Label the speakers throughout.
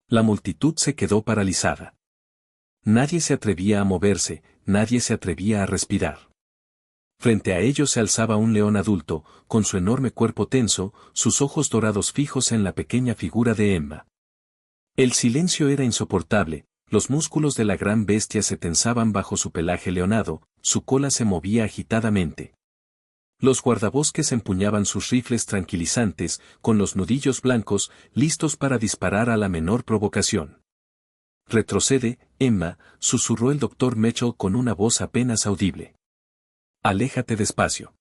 Speaker 1: La multitud se quedó paralizada. Nadie se atrevía a moverse, nadie se atrevía a respirar. Frente a ellos se alzaba un león adulto, con su enorme cuerpo tenso, sus ojos dorados fijos en la pequeña figura de Emma. El silencio era insoportable, los músculos de la gran bestia se tensaban bajo su pelaje leonado, su cola se movía agitadamente. Los guardabosques empuñaban sus rifles tranquilizantes, con los nudillos blancos, listos para disparar a la menor provocación. «Retrocede, Emma», susurró el doctor Mitchell con una voz apenas audible. «Aléjate despacio».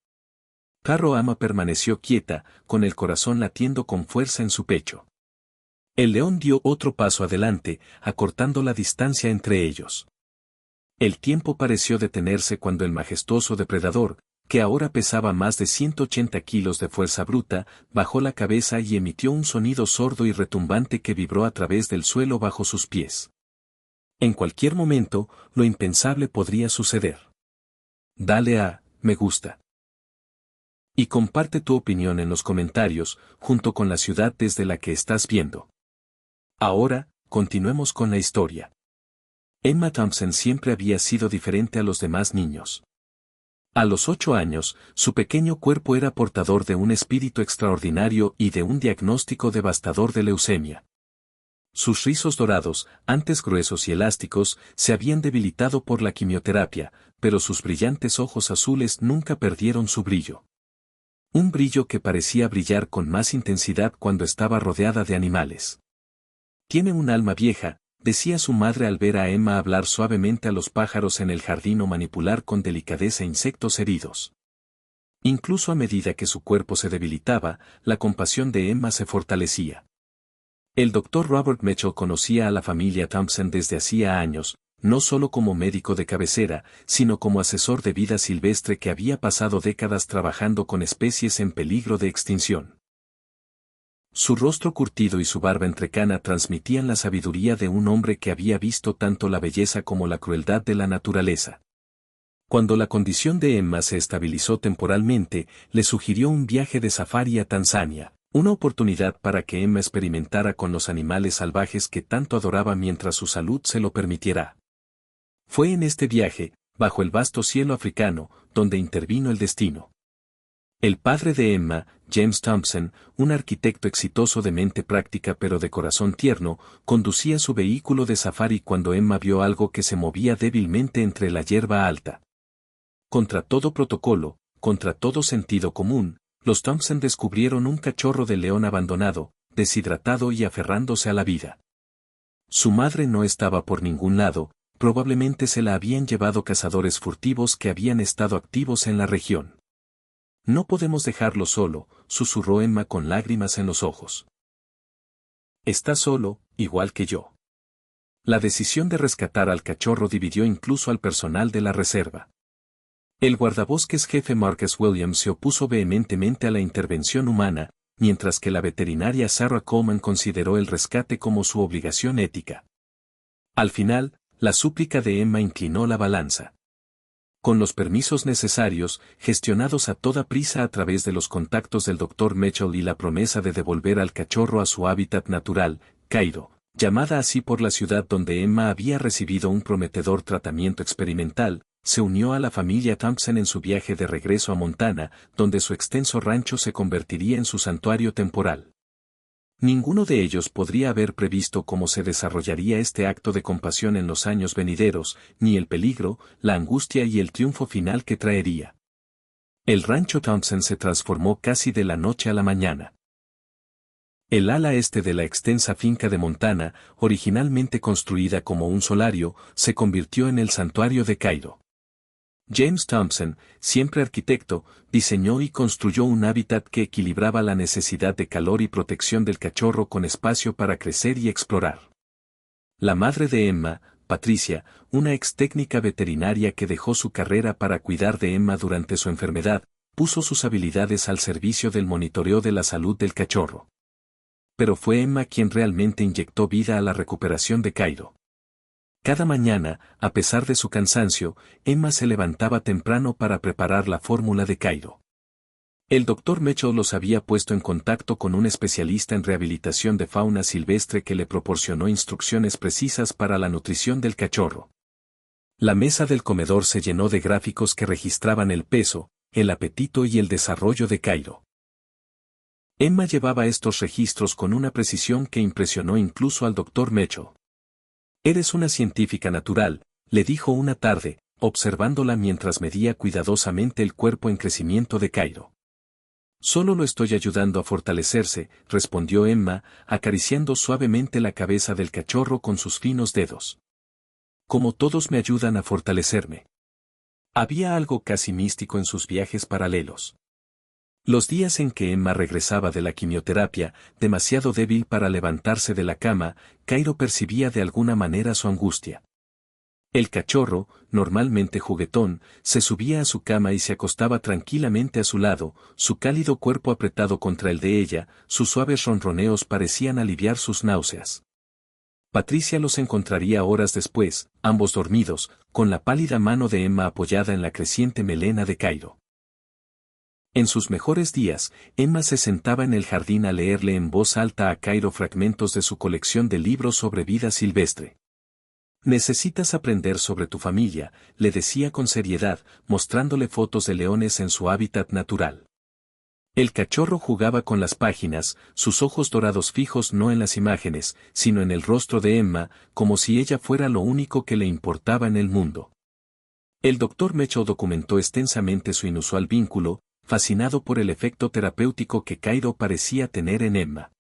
Speaker 1: Carro Ama permaneció quieta, con el corazón latiendo con fuerza en su pecho. El león dio otro paso adelante, acortando la distancia entre ellos. El tiempo pareció detenerse cuando el majestuoso depredador, que ahora pesaba más de 180 kilos de fuerza bruta, bajó la cabeza y emitió un sonido sordo y retumbante que vibró a través del suelo bajo sus pies. En cualquier momento, lo impensable podría suceder. Dale a me gusta. Y comparte tu opinión en los comentarios, junto con la ciudad desde la que estás viendo. Ahora, continuemos con la historia. Emma Thompson siempre había sido diferente a los demás niños. A los 8 años, su pequeño cuerpo era portador de un espíritu extraordinario y de un diagnóstico devastador de leucemia. Sus rizos dorados, antes gruesos y elásticos, se habían debilitado por la quimioterapia, pero sus brillantes ojos azules nunca perdieron su brillo. Un brillo que parecía brillar con más intensidad cuando estaba rodeada de animales. «Tiene un alma vieja», decía su madre al ver a Emma hablar suavemente a los pájaros en el jardín o manipular con delicadeza insectos heridos. Incluso a medida que su cuerpo se debilitaba, la compasión de Emma se fortalecía. El doctor Robert Mitchell conocía a la familia Thompson desde hacía años, no solo como médico de cabecera, sino como asesor de vida silvestre que había pasado décadas trabajando con especies en peligro de extinción. Su rostro curtido y su barba entrecana transmitían la sabiduría de un hombre que había visto tanto la belleza como la crueldad de la naturaleza. Cuando la condición de Emma se estabilizó temporalmente, le sugirió un viaje de safari a Tanzania, una oportunidad para que Emma experimentara con los animales salvajes que tanto adoraba mientras su salud se lo permitiera. Fue en este viaje, bajo el vasto cielo africano, donde intervino el destino. El padre de Emma, James Thompson, un arquitecto exitoso de mente práctica pero de corazón tierno, conducía su vehículo de safari cuando Emma vio algo que se movía débilmente entre la hierba alta. Contra todo protocolo, contra todo sentido común, los Thompson descubrieron un cachorro de león abandonado, deshidratado y aferrándose a la vida. Su madre no estaba por ningún lado, probablemente se la habían llevado cazadores furtivos que habían estado activos en la región. «No podemos dejarlo solo», susurró Emma con lágrimas en los ojos. «Está solo, igual que yo». La decisión de rescatar al cachorro dividió incluso al personal de la reserva. El guardabosques jefe Marcus Williams se opuso vehementemente a la intervención humana, mientras que la veterinaria Sarah Coleman consideró el rescate como su obligación ética. Al final, la súplica de Emma inclinó la balanza. Con los permisos necesarios, gestionados a toda prisa a través de los contactos del Dr. Mitchell y la promesa de devolver al cachorro a su hábitat natural, Cairo, llamada así por la ciudad donde Emma había recibido un prometedor tratamiento experimental, se unió a la familia Thompson en su viaje de regreso a Montana, donde su extenso rancho se convertiría en su santuario temporal. Ninguno de ellos podría haber previsto cómo se desarrollaría este acto de compasión en los años venideros, ni el peligro, la angustia y el triunfo final que traería. El rancho Thompson se transformó casi de la noche a la mañana. El ala este de la extensa finca de Montana, originalmente construida como un solario, se convirtió en el santuario de Cairo. James Thompson, siempre arquitecto, diseñó y construyó un hábitat que equilibraba la necesidad de calor y protección del cachorro con espacio para crecer y explorar. La madre de Emma, Patricia, una ex técnica veterinaria que dejó su carrera para cuidar de Emma durante su enfermedad, puso sus habilidades al servicio del monitoreo de la salud del cachorro. Pero fue Emma quien realmente inyectó vida a la recuperación de Cairo. Cada mañana, a pesar de su cansancio, Emma se levantaba temprano para preparar la fórmula de Cairo. El doctor Mitchell los había puesto en contacto con un especialista en rehabilitación de fauna silvestre que le proporcionó instrucciones precisas para la nutrición del cachorro. La mesa del comedor se llenó de gráficos que registraban el peso, el apetito y el desarrollo de Cairo. Emma llevaba estos registros con una precisión que impresionó incluso al doctor Mitchell. «Eres una científica natural», le dijo una tarde, observándola mientras medía cuidadosamente el cuerpo en crecimiento de Cairo. «Solo lo estoy ayudando a fortalecerse», respondió Emma, acariciando suavemente la cabeza del cachorro con sus finos dedos. «Como todos me ayudan a fortalecerme». Había algo casi místico en sus viajes paralelos. Los días en que Emma regresaba de la quimioterapia, demasiado débil para levantarse de la cama, Cairo percibía de alguna manera su angustia. El cachorro, normalmente juguetón, se subía a su cama y se acostaba tranquilamente a su lado, su cálido cuerpo apretado contra el de ella, sus suaves ronroneos parecían aliviar sus náuseas. Patricia los encontraría horas después, ambos dormidos, con la pálida mano de Emma apoyada en la creciente melena de Cairo. En sus mejores días, Emma se sentaba en el jardín a leerle en voz alta a Cairo fragmentos de su colección de libros sobre vida silvestre. «Necesitas aprender sobre tu familia», le decía con seriedad, mostrándole fotos de leones en su hábitat natural. El cachorro jugaba con las páginas, sus ojos dorados fijos no en las imágenes, sino en el rostro de Emma, como si ella fuera lo único que le importaba en el mundo. El doctor Mitchell documentó extensamente su inusual vínculo, fascinado por el efecto terapéutico que Cairo parecía tener en Emma.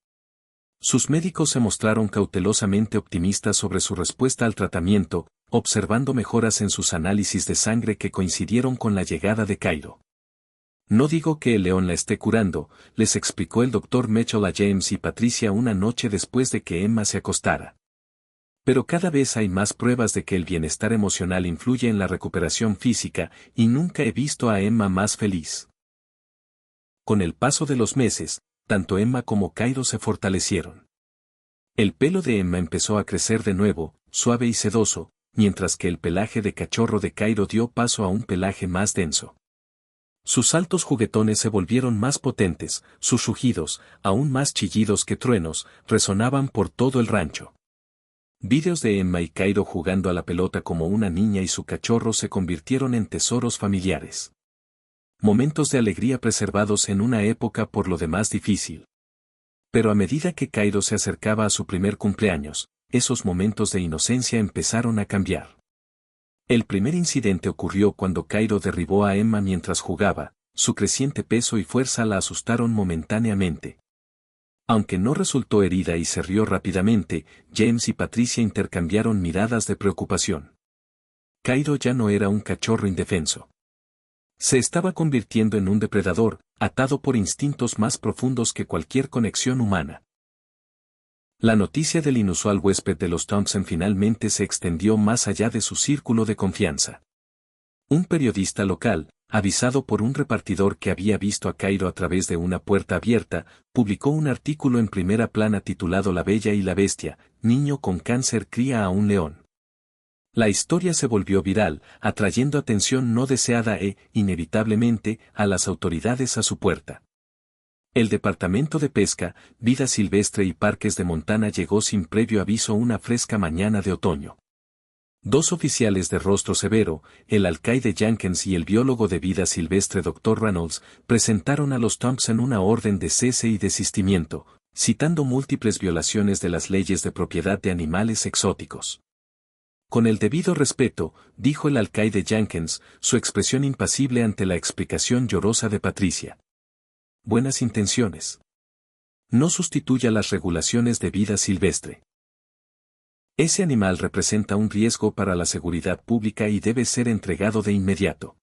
Speaker 1: Sus médicos se mostraron cautelosamente optimistas sobre su respuesta al tratamiento, observando mejoras en sus análisis de sangre que coincidieron con la llegada de Cairo. «No digo que el león la esté curando», les explicó el doctor Mitchell a James y Patricia una noche después de que Emma se acostara. «Pero cada vez hay más pruebas de que el bienestar emocional influye en la recuperación física, y nunca he visto a Emma más feliz». Con el paso de los meses, tanto Emma como Cairo se fortalecieron. El pelo de Emma empezó a crecer de nuevo, suave y sedoso, mientras que el pelaje de cachorro de Cairo dio paso a un pelaje más denso. Sus saltos juguetones se volvieron más potentes, sus rugidos, aún más chillidos que truenos, resonaban por todo el rancho. Vídeos de Emma y Cairo jugando a la pelota como una niña y su cachorro se convirtieron en tesoros familiares. Momentos de alegría preservados en una época por lo demás difícil. Pero a medida que Cairo se acercaba a su primer cumpleaños, esos momentos de inocencia empezaron a cambiar. El primer incidente ocurrió cuando Cairo derribó a Emma mientras jugaba, su creciente peso y fuerza la asustaron momentáneamente. Aunque no resultó herida y se rió rápidamente, James y Patricia intercambiaron miradas de preocupación. Cairo ya no era un cachorro indefenso. Se estaba convirtiendo en un depredador, atado por instintos más profundos que cualquier conexión humana. La noticia del inusual huésped de los Thompson finalmente se extendió más allá de su círculo de confianza. Un periodista local, avisado por un repartidor que había visto a Cairo a través de una puerta abierta, publicó un artículo en primera plana titulado La Bella y la Bestia, niño con cáncer cría a un león. La historia se volvió viral, atrayendo atención no deseada inevitablemente, a las autoridades a su puerta. El Departamento de Pesca, Vida Silvestre y Parques de Montana llegó sin previo aviso una fresca mañana de otoño. Dos oficiales de rostro severo, el alcaide Jenkins y el biólogo de vida silvestre Dr. Reynolds, presentaron a los Thompson una orden de cese y desistimiento, citando múltiples violaciones de las leyes de propiedad de animales exóticos. Con el debido respeto, dijo el alcaide Jenkins, su expresión impasible ante la explicación llorosa de Patricia. Buenas intenciones. No sustituya las regulaciones de vida silvestre. Ese animal representa un riesgo para la seguridad pública y debe ser entregado de inmediato.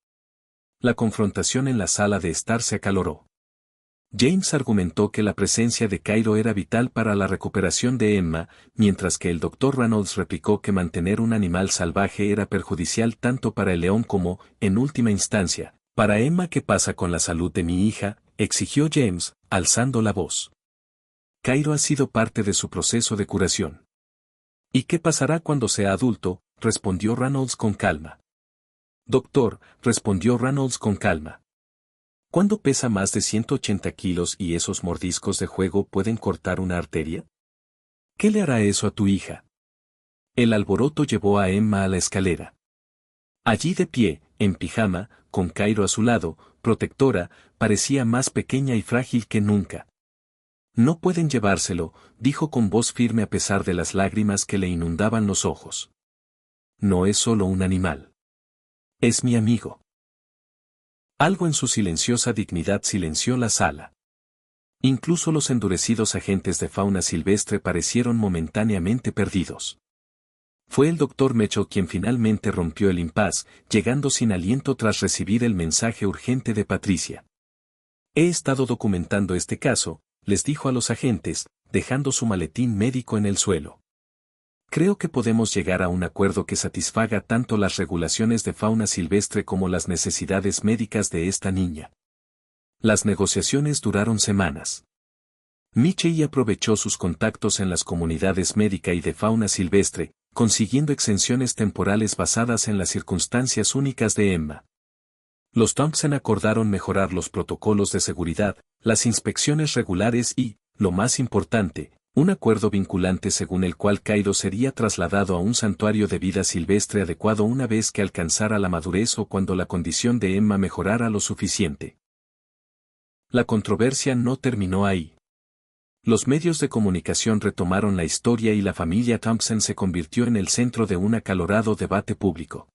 Speaker 1: La confrontación en la sala de estar se acaloró. James argumentó que la presencia de Cairo era vital para la recuperación de Emma, mientras que el Dr. Reynolds replicó que mantener un animal salvaje era perjudicial tanto para el león como, en última instancia, para Emma. ¿Qué pasa con la salud de mi hija?, exigió James, alzando la voz. Cairo ha sido parte de su proceso de curación. ¿Y qué pasará cuando sea adulto?, respondió Reynolds con calma. Doctor, respondió Reynolds con calma. ¿Cuándo pesa más de 180 kilos y esos mordiscos de juego pueden cortar una arteria? ¿Qué le hará eso a tu hija? El alboroto llevó a Emma a la escalera. Allí de pie, en pijama, con Cairo a su lado, protectora, parecía más pequeña y frágil que nunca. No pueden llevárselo, dijo con voz firme a pesar de las lágrimas que le inundaban los ojos. No es solo un animal. Es mi amigo. Algo en su silenciosa dignidad silenció la sala. Incluso los endurecidos agentes de fauna silvestre parecieron momentáneamente perdidos. Fue el doctor Mitchell quien finalmente rompió el impas, llegando sin aliento tras recibir el mensaje urgente de Patricia. He estado documentando este caso, les dijo a los agentes, dejando su maletín médico en el suelo. Creo que podemos llegar a un acuerdo que satisfaga tanto las regulaciones de fauna silvestre como las necesidades médicas de esta niña. Las negociaciones duraron semanas. Mitchell aprovechó sus contactos en las comunidades médica y de fauna silvestre, consiguiendo exenciones temporales basadas en las circunstancias únicas de Emma. Los Thompson acordaron mejorar los protocolos de seguridad, las inspecciones regulares y, lo más importante, un acuerdo vinculante según el cual Cairo sería trasladado a un santuario de vida silvestre adecuado una vez que alcanzara la madurez o cuando la condición de Emma mejorara lo suficiente. La controversia no terminó ahí. Los medios de comunicación retomaron la historia y la familia Thompson se convirtió en el centro de un acalorado debate público.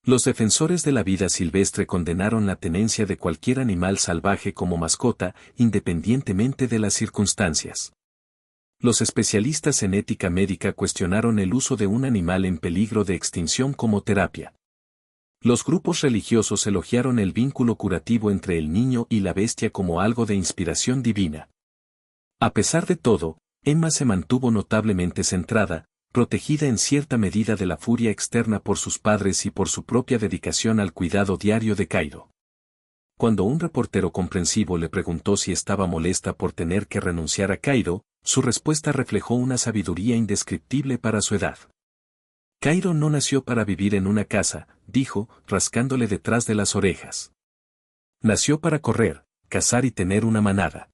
Speaker 1: Los defensores de la vida silvestre condenaron la tenencia de cualquier animal salvaje como mascota, independientemente de las circunstancias. Los especialistas en ética médica cuestionaron el uso de un animal en peligro de extinción como terapia. Los grupos religiosos elogiaron el vínculo curativo entre el niño y la bestia como algo de inspiración divina. A pesar de todo, Emma se mantuvo notablemente centrada, protegida en cierta medida de la furia externa por sus padres y por su propia dedicación al cuidado diario de Cairo. Cuando un reportero comprensivo le preguntó si estaba molesta por tener que renunciar a Cairo, su respuesta reflejó una sabiduría indescriptible para su edad. Cairo no nació para vivir en una casa, dijo, rascándole detrás de las orejas. Nació para correr, cazar y tener una manada.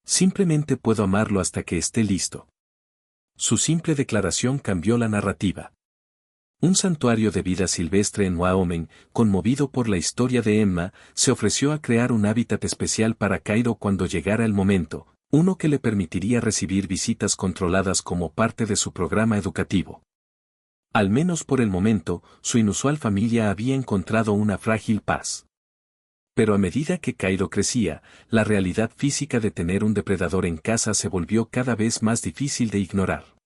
Speaker 1: Simplemente puedo amarlo hasta que esté listo. Su simple declaración cambió la narrativa. Un santuario de vida silvestre en Wyoming, conmovido por la historia de Emma, se ofreció a crear un hábitat especial para Cairo cuando llegara el momento, uno que le permitiría recibir visitas controladas como parte de su programa educativo. Al menos por el momento, su inusual familia había encontrado una frágil paz. Pero a medida que Cairo crecía, la realidad física de tener un depredador en casa se volvió cada vez más difícil de ignorar.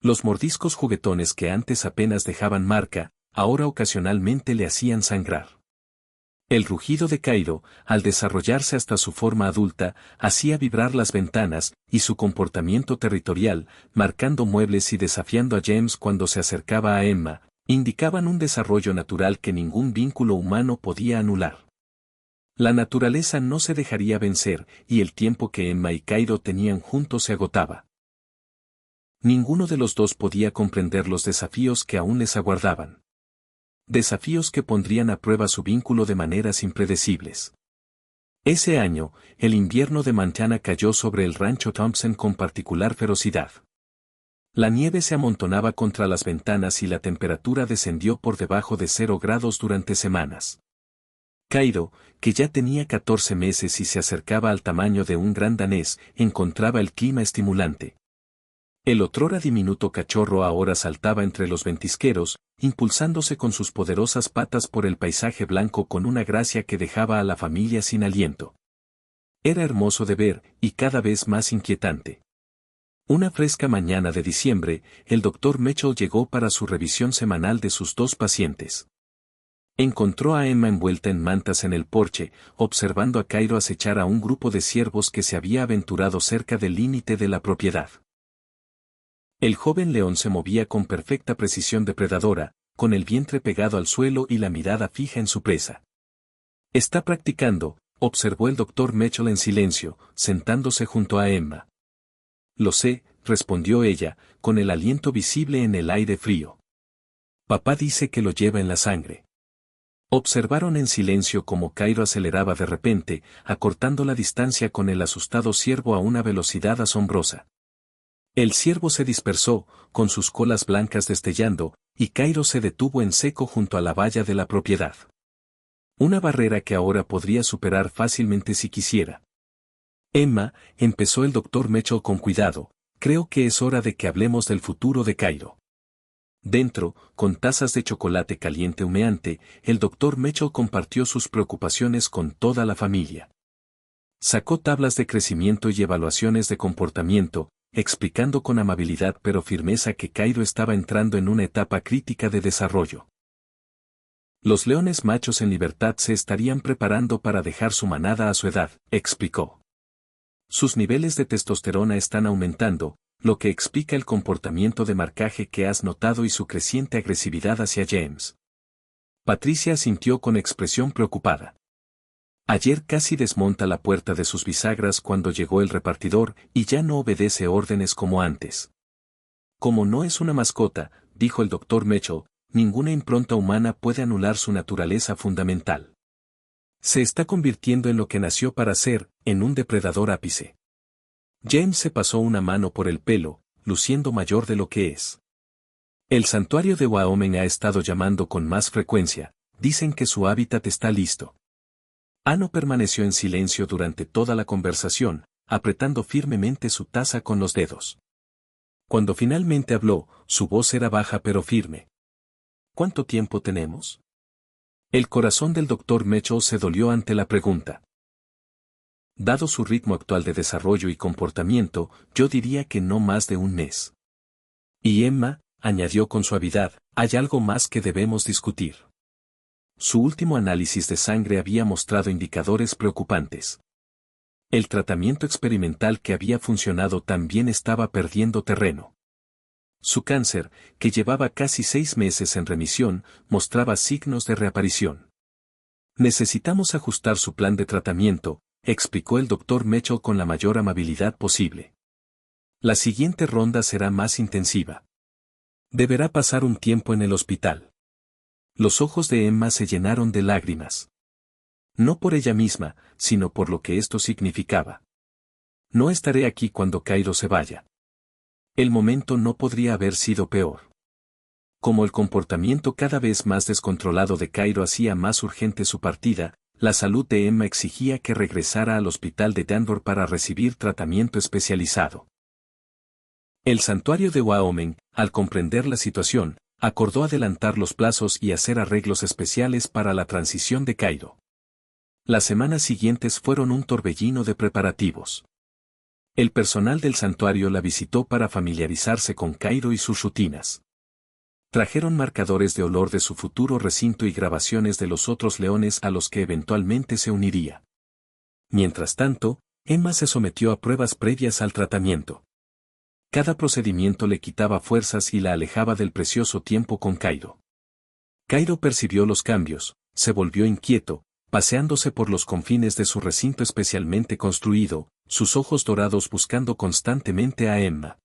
Speaker 1: Los mordiscos juguetones que antes apenas dejaban marca, ahora ocasionalmente le hacían sangrar. El rugido de Cairo, al desarrollarse hasta su forma adulta, hacía vibrar las ventanas, y su comportamiento territorial, marcando muebles y desafiando a James cuando se acercaba a Emma, indicaban un desarrollo natural que ningún vínculo humano podía anular. La naturaleza no se dejaría vencer, y el tiempo que Emma y Cairo tenían juntos se agotaba. Ninguno de los dos podía comprender los desafíos que aún les aguardaban. Desafíos que pondrían a prueba su vínculo de maneras impredecibles. Ese año, el invierno de Montana cayó sobre el rancho Thompson con particular ferocidad. La nieve se amontonaba contra las ventanas y la temperatura descendió por debajo de 0 grados durante semanas. Cairo, que ya tenía 14 meses y se acercaba al tamaño de un gran danés, encontraba el clima estimulante. El otrora diminuto cachorro ahora saltaba entre los ventisqueros, impulsándose con sus poderosas patas por el paisaje blanco con una gracia que dejaba a la familia sin aliento. Era hermoso de ver, y cada vez más inquietante. Una fresca mañana de diciembre, el doctor Mitchell llegó para su revisión semanal de sus 2 pacientes. Encontró a Emma envuelta en mantas en el porche, observando a Cairo acechar a un grupo de ciervos que se había aventurado cerca del límite de la propiedad. El joven león se movía con perfecta precisión depredadora, con el vientre pegado al suelo y la mirada fija en su presa. Está practicando, observó el doctor Mitchell en silencio, sentándose junto a Emma. Lo sé, respondió ella, con el aliento visible en el aire frío. Papá dice que lo lleva en la sangre. Observaron en silencio cómo Cairo aceleraba de repente, acortando la distancia con el asustado ciervo a una velocidad asombrosa. El ciervo se dispersó, con sus colas blancas destellando, y Cairo se detuvo en seco junto a la valla de la propiedad. Una barrera que ahora podría superar fácilmente si quisiera. Emma, empezó el doctor Mitchell con cuidado, creo que es hora de que hablemos del futuro de Cairo. Dentro, con tazas de chocolate caliente humeante, el doctor Mitchell compartió sus preocupaciones con toda la familia. Sacó tablas de crecimiento y evaluaciones de comportamiento, explicando con amabilidad pero firmeza que Cairo estaba entrando en una etapa crítica de desarrollo. Los leones machos en libertad se estarían preparando para dejar su manada a su edad, explicó. Sus niveles de testosterona están aumentando, lo que explica el comportamiento de marcaje que has notado y su creciente agresividad hacia James. Patricia asintió con expresión preocupada. Ayer casi desmonta la puerta de sus bisagras cuando llegó el repartidor y ya no obedece órdenes como antes. Como no es una mascota, dijo el doctor Mitchell, ninguna impronta humana puede anular su naturaleza fundamental. Se está convirtiendo en lo que nació para ser, en un depredador ápice. James se pasó una mano por el pelo, luciendo mayor de lo que es. El santuario de Wyoming ha estado llamando con más frecuencia, dicen que su hábitat está listo. Ano permaneció en silencio durante toda la conversación, apretando firmemente su taza con los dedos. Cuando finalmente habló, su voz era baja pero firme. ¿Cuánto tiempo tenemos? El corazón del doctor Mitchell se dolió ante la pregunta. Dado su ritmo actual de desarrollo y comportamiento, yo diría que no más de un mes. Y Emma, añadió con suavidad, hay algo más que debemos discutir. Su último análisis de sangre había mostrado indicadores preocupantes. El tratamiento experimental que había funcionado también estaba perdiendo terreno. Su cáncer, que llevaba casi 6 meses en remisión, mostraba signos de reaparición. Necesitamos ajustar su plan de tratamiento, explicó el doctor Mitchell con la mayor amabilidad posible. La siguiente ronda será más intensiva. Deberá pasar un tiempo en el hospital. Los ojos de Emma se llenaron de lágrimas. No por ella misma, sino por lo que esto significaba. No estaré aquí cuando Cairo se vaya. El momento no podría haber sido peor. Como el comportamiento cada vez más descontrolado de Cairo hacía más urgente su partida, la salud de Emma exigía que regresara al hospital de Denver para recibir tratamiento especializado. El santuario de Wyoming, al comprender la situación, acordó adelantar los plazos y hacer arreglos especiales para la transición de Cairo. Las semanas siguientes fueron un torbellino de preparativos. El personal del santuario la visitó para familiarizarse con Cairo y sus rutinas. Trajeron marcadores de olor de su futuro recinto y grabaciones de los otros leones a los que eventualmente se uniría. Mientras tanto, Emma se sometió a pruebas previas al tratamiento. Cada procedimiento le quitaba fuerzas y la alejaba del precioso tiempo con Cairo. Cairo percibió los cambios, se volvió inquieto, paseándose por los confines de su recinto especialmente construido, sus ojos dorados buscando constantemente a Emma.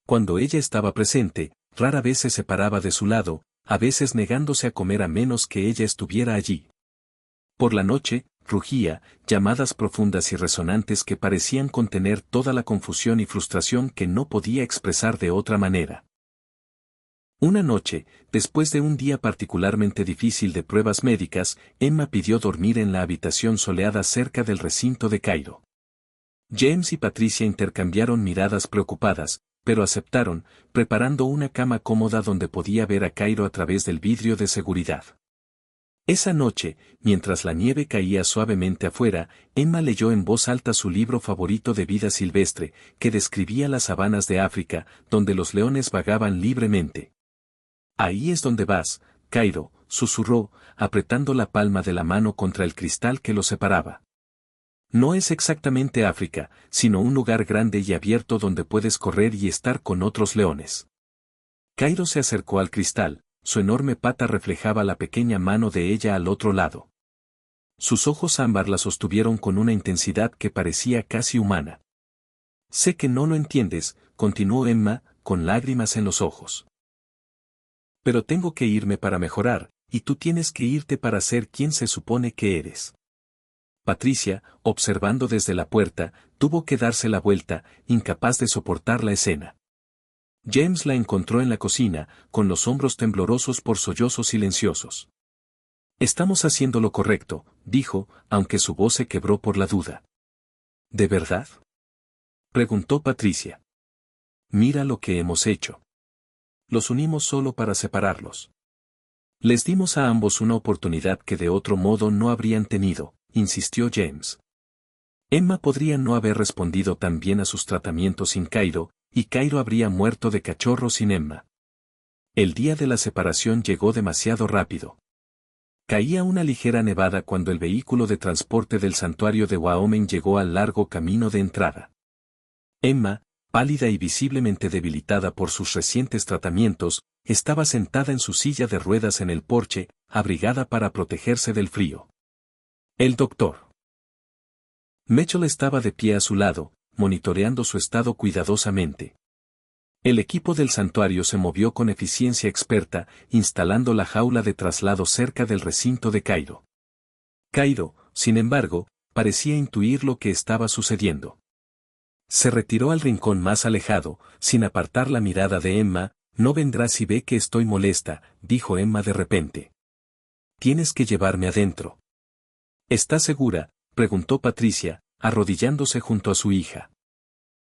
Speaker 1: Cuando ella estaba presente, rara vez se separaba de su lado, a veces negándose a comer a menos que ella estuviera allí. Por la noche, rugía, llamadas profundas y resonantes que parecían contener toda la confusión y frustración que no podía expresar de otra manera. Una noche, después de un día particularmente difícil de pruebas médicas, Emma pidió dormir en la habitación soleada cerca del recinto de Cairo. James y Patricia intercambiaron miradas preocupadas, pero aceptaron, preparando una cama cómoda donde podía ver a Cairo a través del vidrio de seguridad. Esa noche, mientras la nieve caía suavemente afuera, Emma leyó en voz alta su libro favorito de vida silvestre, que describía las sabanas de África, donde los leones vagaban libremente. Ahí es donde vas, Cairo, susurró, apretando la palma de la mano contra el cristal que los separaba. No es exactamente África, sino un lugar grande y abierto donde puedes correr y estar con otros leones. Cairo se acercó al cristal. Su enorme pata reflejaba la pequeña mano de ella al otro lado. Sus ojos ámbar la sostuvieron con una intensidad que parecía casi humana. Sé que no lo entiendes, continuó Emma, con lágrimas en los ojos. Pero tengo que irme para mejorar, y tú tienes que irte para ser quien se supone que eres. Patricia, observando desde la puerta, tuvo que darse la vuelta, incapaz de soportar la escena. James la encontró en la cocina, con los hombros temblorosos por sollozos silenciosos. Estamos haciendo lo correcto, dijo, aunque su voz se quebró por la duda. ¿De verdad? Preguntó Patricia. Mira lo que hemos hecho. Los unimos solo para separarlos. Les dimos a ambos una oportunidad que de otro modo no habrían tenido, insistió James. Emma podría no haber respondido tan bien a sus tratamientos sin Cairo, y Cairo habría muerto de cachorro sin Emma. El día de la separación llegó demasiado rápido. Caía una ligera nevada cuando el vehículo de transporte del santuario de Wyoming llegó al largo camino de entrada. Emma, pálida y visiblemente debilitada por sus recientes tratamientos, estaba sentada en su silla de ruedas en el porche, abrigada para protegerse del frío. El doctor Mitchell estaba de pie a su lado, monitoreando su estado cuidadosamente. El equipo del santuario se movió con eficiencia experta, instalando la jaula de traslado cerca del recinto de Cairo. Cairo, sin embargo, parecía intuir lo que estaba sucediendo. Se retiró al rincón más alejado, sin apartar la mirada de Emma. No vendrá si ve que estoy molesta, dijo Emma de repente. Tienes que llevarme adentro. ¿Estás segura?, preguntó Patricia, arrodillándose junto a su hija.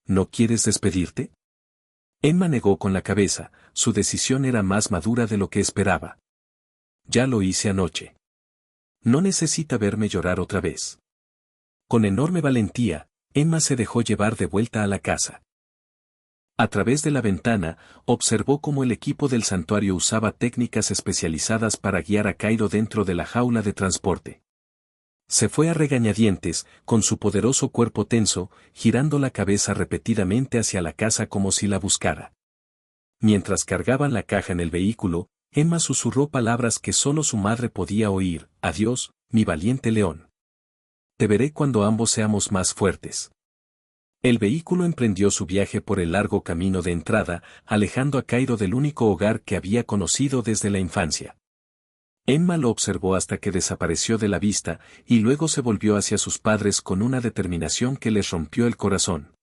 Speaker 1: ¿No quieres despedirte? Emma negó con la cabeza, su decisión era más madura de lo que esperaba. Ya lo hice anoche. No necesita verme llorar otra vez. Con enorme valentía, Emma se dejó llevar de vuelta a la casa. A través de la ventana, observó cómo el equipo del santuario usaba técnicas especializadas para guiar a Cairo dentro de la jaula de transporte. Se fue a regañadientes, con su poderoso cuerpo tenso, girando la cabeza repetidamente hacia la casa como si la buscara. Mientras cargaban la caja en el vehículo, Emma susurró palabras que solo su madre podía oír: adiós, mi valiente león. Te veré cuando ambos seamos más fuertes. El vehículo emprendió su viaje por el largo camino de entrada, alejando a Cairo del único hogar que había conocido desde la infancia. Emma lo observó hasta que desapareció de la vista, y luego se volvió hacia sus padres con una determinación que les rompió el corazón.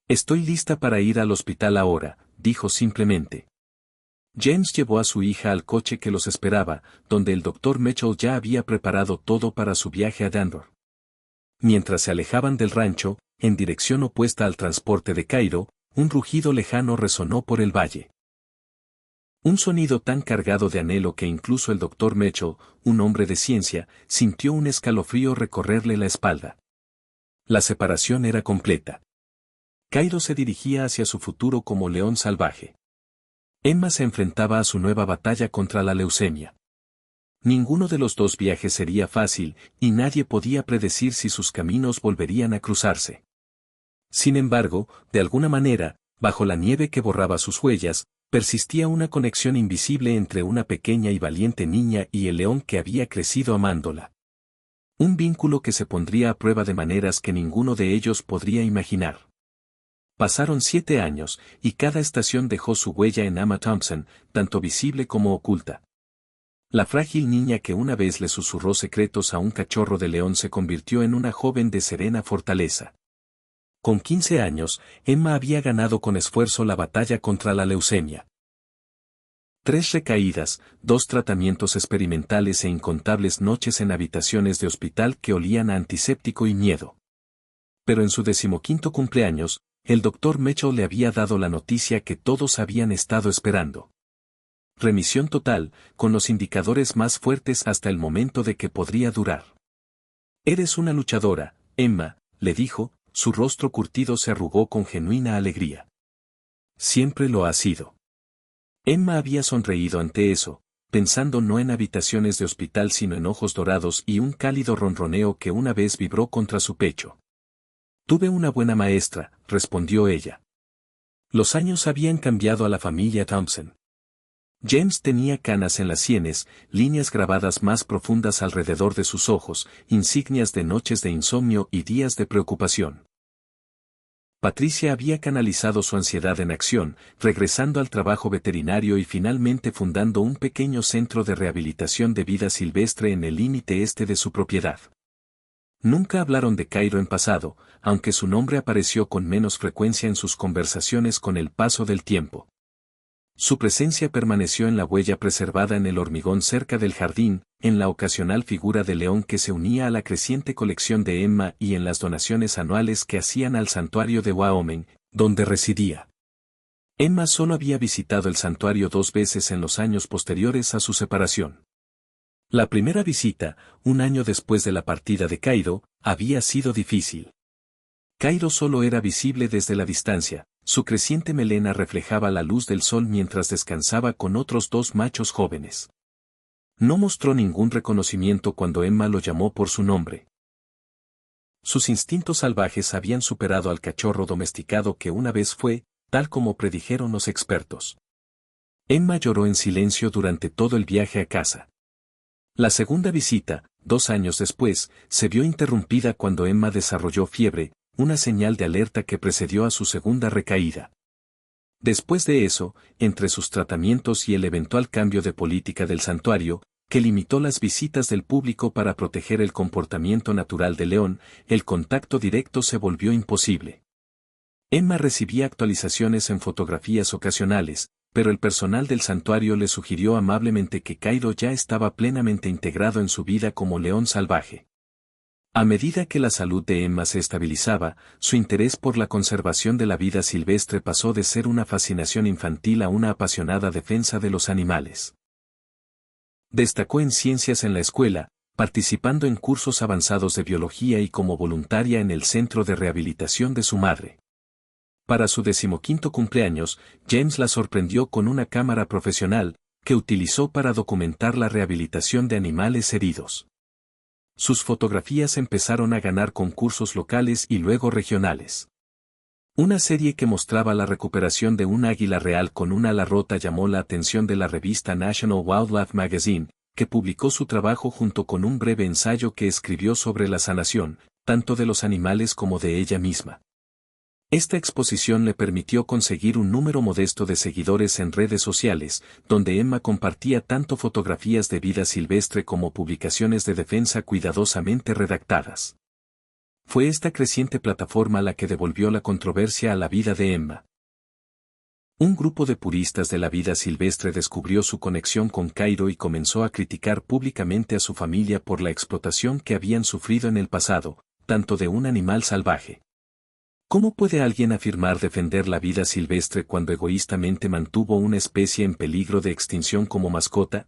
Speaker 1: Estoy lista para ir al hospital ahora, dijo simplemente. James llevó a su hija al coche que los esperaba, donde el doctor Mitchell ya había preparado todo para su viaje a Denver. Mientras se alejaban del rancho, en dirección opuesta al transporte de Cairo, un rugido lejano resonó por el valle. Un sonido tan cargado de anhelo que incluso el doctor Mitchell, un hombre de ciencia, sintió un escalofrío recorrerle la espalda. La separación era completa. Cairo se dirigía hacia su futuro como león salvaje. Emma se enfrentaba a su nueva batalla contra la leucemia. Ninguno de los dos viajes sería fácil, y nadie podía predecir si sus caminos volverían a cruzarse. Sin embargo, de alguna manera, bajo la nieve que borraba sus huellas, persistía una conexión invisible entre una pequeña y valiente niña y el león que había crecido amándola. Un vínculo que se pondría a prueba de maneras que ninguno de ellos podría imaginar. Pasaron 7 años, y cada estación dejó su huella en Emma Thompson, tanto visible como oculta. La frágil niña que una vez le susurró secretos a un cachorro de león se convirtió en una joven de serena fortaleza. Con 15 años, Emma había ganado con esfuerzo la batalla contra la leucemia. 3 recaídas, 2 tratamientos experimentales e incontables noches en habitaciones de hospital que olían a antiséptico y miedo. Pero en su 15º cumpleaños, el doctor Mitchell le había dado la noticia que todos habían estado esperando. Remisión total, con los indicadores más fuertes hasta el momento de que podría durar. Eres una luchadora, Emma, le dijo. Su rostro curtido se arrugó con genuina alegría. Siempre lo ha sido. Emma había sonreído ante eso, pensando no en habitaciones de hospital sino en ojos dorados y un cálido ronroneo que una vez vibró contra su pecho. Tuve una buena maestra, respondió ella. Los años habían cambiado a la familia Thompson. James tenía canas en las sienes, líneas grabadas más profundas alrededor de sus ojos, insignias de noches de insomnio y días de preocupación. Patricia había canalizado su ansiedad en acción, regresando al trabajo veterinario y finalmente fundando un pequeño centro de rehabilitación de vida silvestre en el límite este de su propiedad. Nunca hablaron de Cairo en pasado, aunque su nombre apareció con menos frecuencia en sus conversaciones con el paso del tiempo. Su presencia permaneció en la huella preservada en el hormigón cerca del jardín, en la ocasional figura de león que se unía a la creciente colección de Emma y en las donaciones anuales que hacían al santuario de Wyoming, donde residía. Emma solo había visitado el santuario 2 veces en los años posteriores a su separación. La primera visita, un año después de la partida de Cairo, había sido difícil. Cairo solo era visible desde la distancia, su creciente melena reflejaba la luz del sol mientras descansaba con otros 2 machos jóvenes. No mostró ningún reconocimiento cuando Emma lo llamó por su nombre. Sus instintos salvajes habían superado al cachorro domesticado que una vez fue, tal como predijeron los expertos. Emma lloró en silencio durante todo el viaje a casa. La segunda visita, 2 años después, se vio interrumpida cuando Emma desarrolló fiebre, una señal de alerta que precedió a su segunda recaída. Después de eso, entre sus tratamientos y el eventual cambio de política del santuario, que limitó las visitas del público para proteger el comportamiento natural del león, el contacto directo se volvió imposible. Emma recibía actualizaciones en fotografías ocasionales, pero el personal del santuario le sugirió amablemente que Cairo ya estaba plenamente integrado en su vida como león salvaje. A medida que la salud de Emma se estabilizaba, su interés por la conservación de la vida silvestre pasó de ser una fascinación infantil a una apasionada defensa de los animales. Destacó en ciencias en la escuela, participando en cursos avanzados de biología y como voluntaria en el centro de rehabilitación de su madre. Para su 15º cumpleaños, James la sorprendió con una cámara profesional, que utilizó para documentar la rehabilitación de animales heridos. Sus fotografías empezaron a ganar concursos locales y luego regionales. Una serie que mostraba la recuperación de un águila real con una ala rota llamó la atención de la revista National Wildlife Magazine, que publicó su trabajo junto con un breve ensayo que escribió sobre la sanación, tanto de los animales como de ella misma. Esta exposición le permitió conseguir un número modesto de seguidores en redes sociales, donde Emma compartía tanto fotografías de vida silvestre como publicaciones de defensa cuidadosamente redactadas. Fue esta creciente plataforma la que devolvió la controversia a la vida de Emma. Un grupo de puristas de la vida silvestre descubrió su conexión con Cairo y comenzó a criticar públicamente a su familia por la explotación que habían sufrido en el pasado, tanto de un animal salvaje. ¿Cómo puede alguien afirmar defender la vida silvestre cuando egoístamente mantuvo una especie en peligro de extinción como mascota?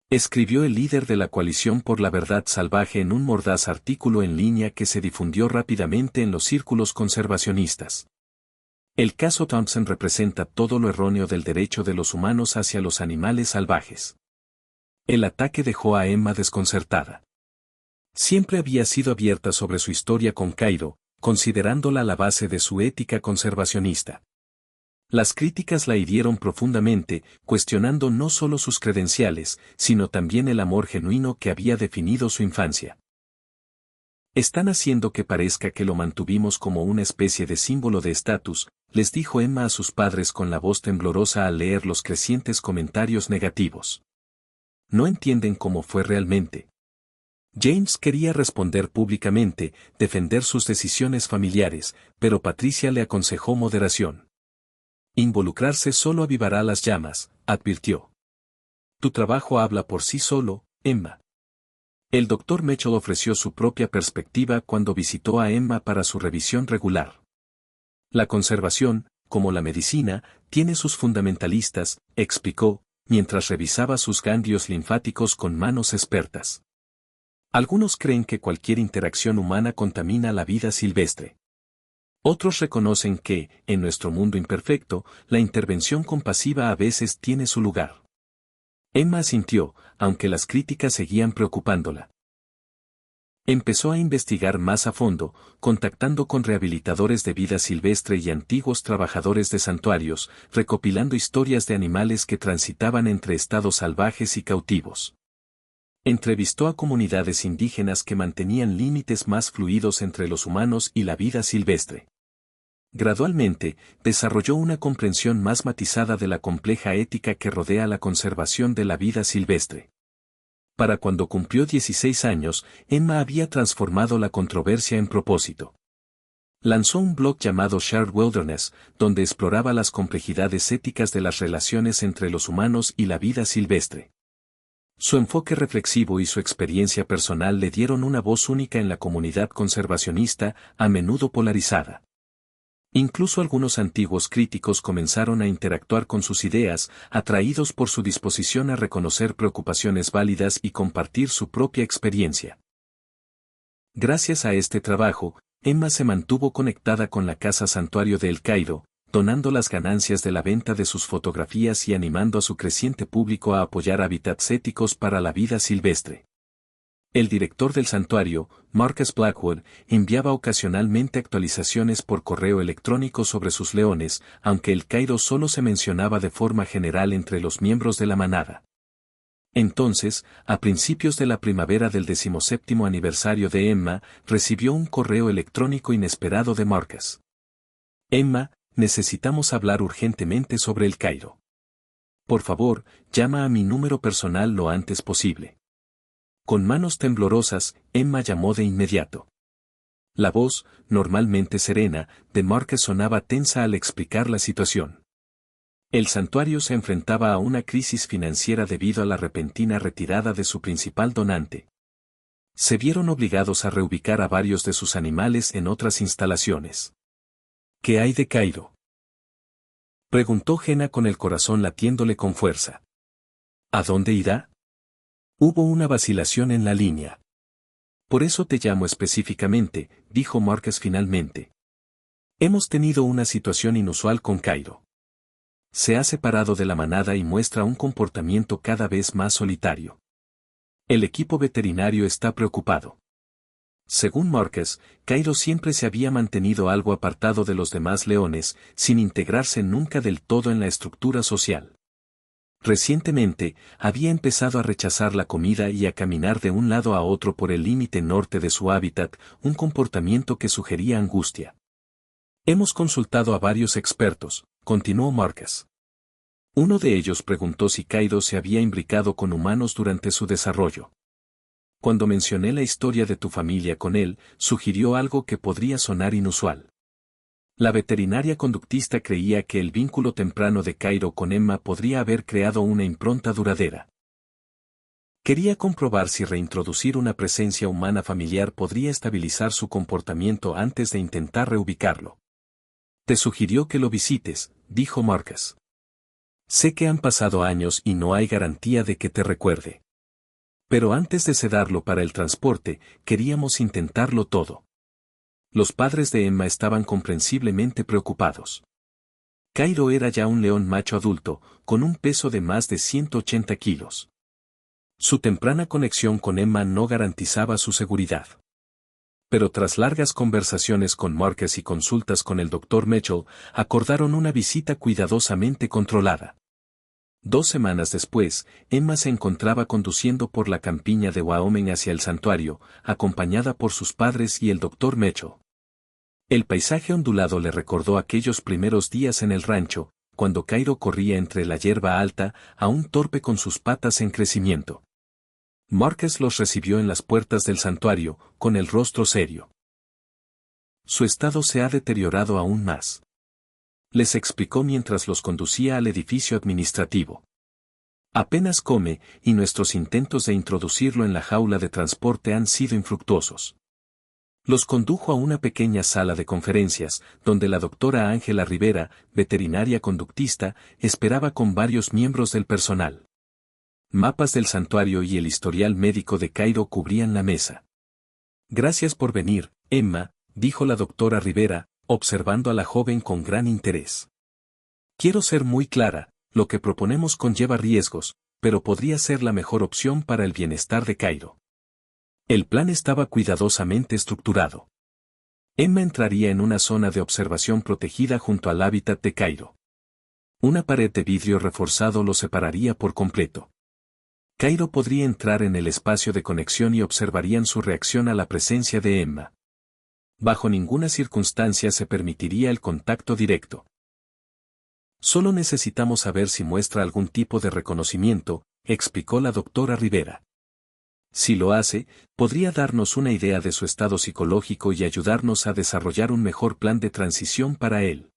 Speaker 1: Escribió el líder de la Coalición por la Verdad Salvaje en un mordaz artículo en línea que se difundió rápidamente en los círculos conservacionistas. El caso Thompson representa todo lo erróneo del derecho de los humanos hacia los animales salvajes. El ataque dejó a Emma desconcertada. Siempre había sido abierta sobre su historia con Cairo, considerándola la base de su ética conservacionista. Las críticas la hirieron profundamente, cuestionando no solo sus credenciales, sino también el amor genuino que había definido su infancia. Están haciendo que parezca que lo mantuvimos como una especie de símbolo de estatus, les dijo Emma a sus padres con la voz temblorosa al leer los crecientes comentarios negativos. No entienden cómo fue realmente. James quería responder públicamente, defender sus decisiones familiares, pero Patricia le aconsejó moderación. Involucrarse solo avivará las llamas, advirtió. Tu trabajo habla por sí solo, Emma. El Dr. Mitchell ofreció su propia perspectiva cuando visitó a Emma para su revisión regular. La conservación, como la medicina, tiene sus fundamentalistas, explicó, mientras revisaba sus ganglios linfáticos con manos expertas. Algunos creen que cualquier interacción humana contamina la vida silvestre. Otros reconocen que, en nuestro mundo imperfecto, la intervención compasiva a veces tiene su lugar. Emma asintió, aunque las críticas seguían preocupándola. Empezó a investigar más a fondo, contactando con rehabilitadores de vida silvestre y antiguos trabajadores de santuarios, recopilando historias de animales que transitaban entre estados salvajes y cautivos. Entrevistó a comunidades indígenas que mantenían límites más fluidos entre los humanos y la vida silvestre. Gradualmente, desarrolló una comprensión más matizada de la compleja ética que rodea la conservación de la vida silvestre. Para cuando cumplió 16 años, Emma había transformado la controversia en propósito. Lanzó un blog llamado Shared Wilderness, donde exploraba las complejidades éticas de las relaciones entre los humanos y la vida silvestre. Su enfoque reflexivo y su experiencia personal le dieron una voz única en la comunidad conservacionista, a menudo polarizada. Incluso algunos antiguos críticos comenzaron a interactuar con sus ideas, atraídos por su disposición a reconocer preocupaciones válidas y compartir su propia experiencia. Gracias a este trabajo, Emma se mantuvo conectada con la Casa Santuario de El Cairo, donando las ganancias de la venta de sus fotografías y animando a su creciente público a apoyar hábitats éticos para la vida silvestre. El director del santuario, Marcus Blackwood, enviaba ocasionalmente actualizaciones por correo electrónico sobre sus leones, aunque El Cairo solo se mencionaba de forma general entre los miembros de la manada. Entonces, a principios de la primavera del 17º aniversario de Emma, recibió un correo electrónico inesperado de Marcus. Emma, necesitamos hablar urgentemente sobre El Cairo. Por favor, llama a mi número personal lo antes posible. Con manos temblorosas, Emma llamó de inmediato. La voz, normalmente serena, de Marcus sonaba tensa al explicar la situación. El santuario se enfrentaba a una crisis financiera debido a la repentina retirada de su principal donante. Se vieron obligados a reubicar a varios de sus animales en otras instalaciones. ¿Qué hay de Cairo?, preguntó Jenna con el corazón latiéndole con fuerza. ¿A dónde irá? Hubo una vacilación en la línea. Por eso te llamo específicamente, dijo Marcus finalmente. Hemos tenido una situación inusual con Cairo. Se ha separado de la manada y muestra un comportamiento cada vez más solitario. El equipo veterinario está preocupado. Según Marcus, Cairo siempre se había mantenido algo apartado de los demás leones, sin integrarse nunca del todo en la estructura social. Recientemente, había empezado a rechazar la comida y a caminar de un lado a otro por el límite norte de su hábitat, un comportamiento que sugería angustia. Hemos consultado a varios expertos, continuó Marcus. Uno de ellos preguntó si Cairo se había imbricado con humanos durante su desarrollo. Cuando mencioné la historia de tu familia con él, sugirió algo que podría sonar inusual. La veterinaria conductista creía que el vínculo temprano de Cairo con Emma podría haber creado una impronta duradera. Quería comprobar si reintroducir una presencia humana familiar podría estabilizar su comportamiento antes de intentar reubicarlo. Te sugirió que lo visites, dijo Marcus. Sé que han pasado años y no hay garantía de que te recuerde. Pero antes de sedarlo para el transporte, queríamos intentarlo todo. Los padres de Emma estaban comprensiblemente preocupados. Cairo era ya un león macho adulto, con un peso de más de 180 kilos. Su temprana conexión con Emma no garantizaba su seguridad. Pero tras largas conversaciones con Marcus y consultas con el Dr. Mitchell, acordaron una visita cuidadosamente controlada. 2 semanas después, Emma se encontraba conduciendo por la campiña de Wyoming hacia el santuario, acompañada por sus padres y el Dr. Mitchell. El paisaje ondulado le recordó aquellos primeros días en el rancho, cuando Cairo corría entre la hierba alta, aún torpe con sus patas en crecimiento. Marcus los recibió en las puertas del santuario, con el rostro serio. Su estado se ha deteriorado aún más. Les explicó mientras los conducía al edificio administrativo. Apenas come, y nuestros intentos de introducirlo en la jaula de transporte han sido infructuosos. Los condujo a una pequeña sala de conferencias, donde la doctora Ángela Rivera, veterinaria conductista, esperaba con varios miembros del personal. Mapas del santuario y el historial médico de Cairo cubrían la mesa. Gracias por venir, Emma, dijo la doctora Rivera, observando a la joven con gran interés. Quiero ser muy clara, lo que proponemos conlleva riesgos, pero podría ser la mejor opción para el bienestar de Cairo. El plan estaba cuidadosamente estructurado. Emma entraría en una zona de observación protegida junto al hábitat de Cairo. Una pared de vidrio reforzado lo separaría por completo. Cairo podría entrar en el espacio de conexión y observarían su reacción a la presencia de Emma. Bajo ninguna circunstancia se permitiría el contacto directo. Solo necesitamos saber si muestra algún tipo de reconocimiento, explicó la doctora Rivera. Si lo hace, podría darnos una idea de su estado psicológico y ayudarnos a desarrollar un mejor plan de transición para él.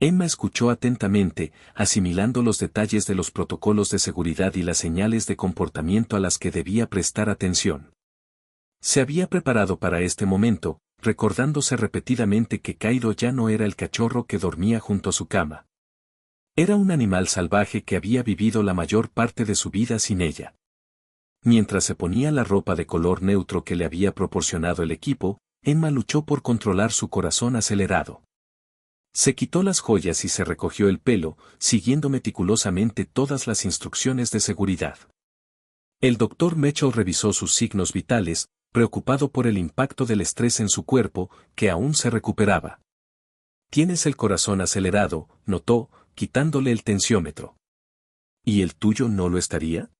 Speaker 1: Emma escuchó atentamente, asimilando los detalles de los protocolos de seguridad y las señales de comportamiento a las que debía prestar atención. Se había preparado para este momento, recordándose repetidamente que Cairo ya no era el cachorro que dormía junto a su cama. Era un animal salvaje que había vivido la mayor parte de su vida sin ella. Mientras se ponía la ropa de color neutro que le había proporcionado el equipo, Emma luchó por controlar su corazón acelerado. Se quitó las joyas y se recogió el pelo, siguiendo meticulosamente todas las instrucciones de seguridad. El doctor Mitchell revisó sus signos vitales, preocupado por el impacto del estrés en su cuerpo, que aún se recuperaba. «Tienes el corazón acelerado», notó, quitándole el tensiómetro. «¿Y el tuyo no lo estaría?»,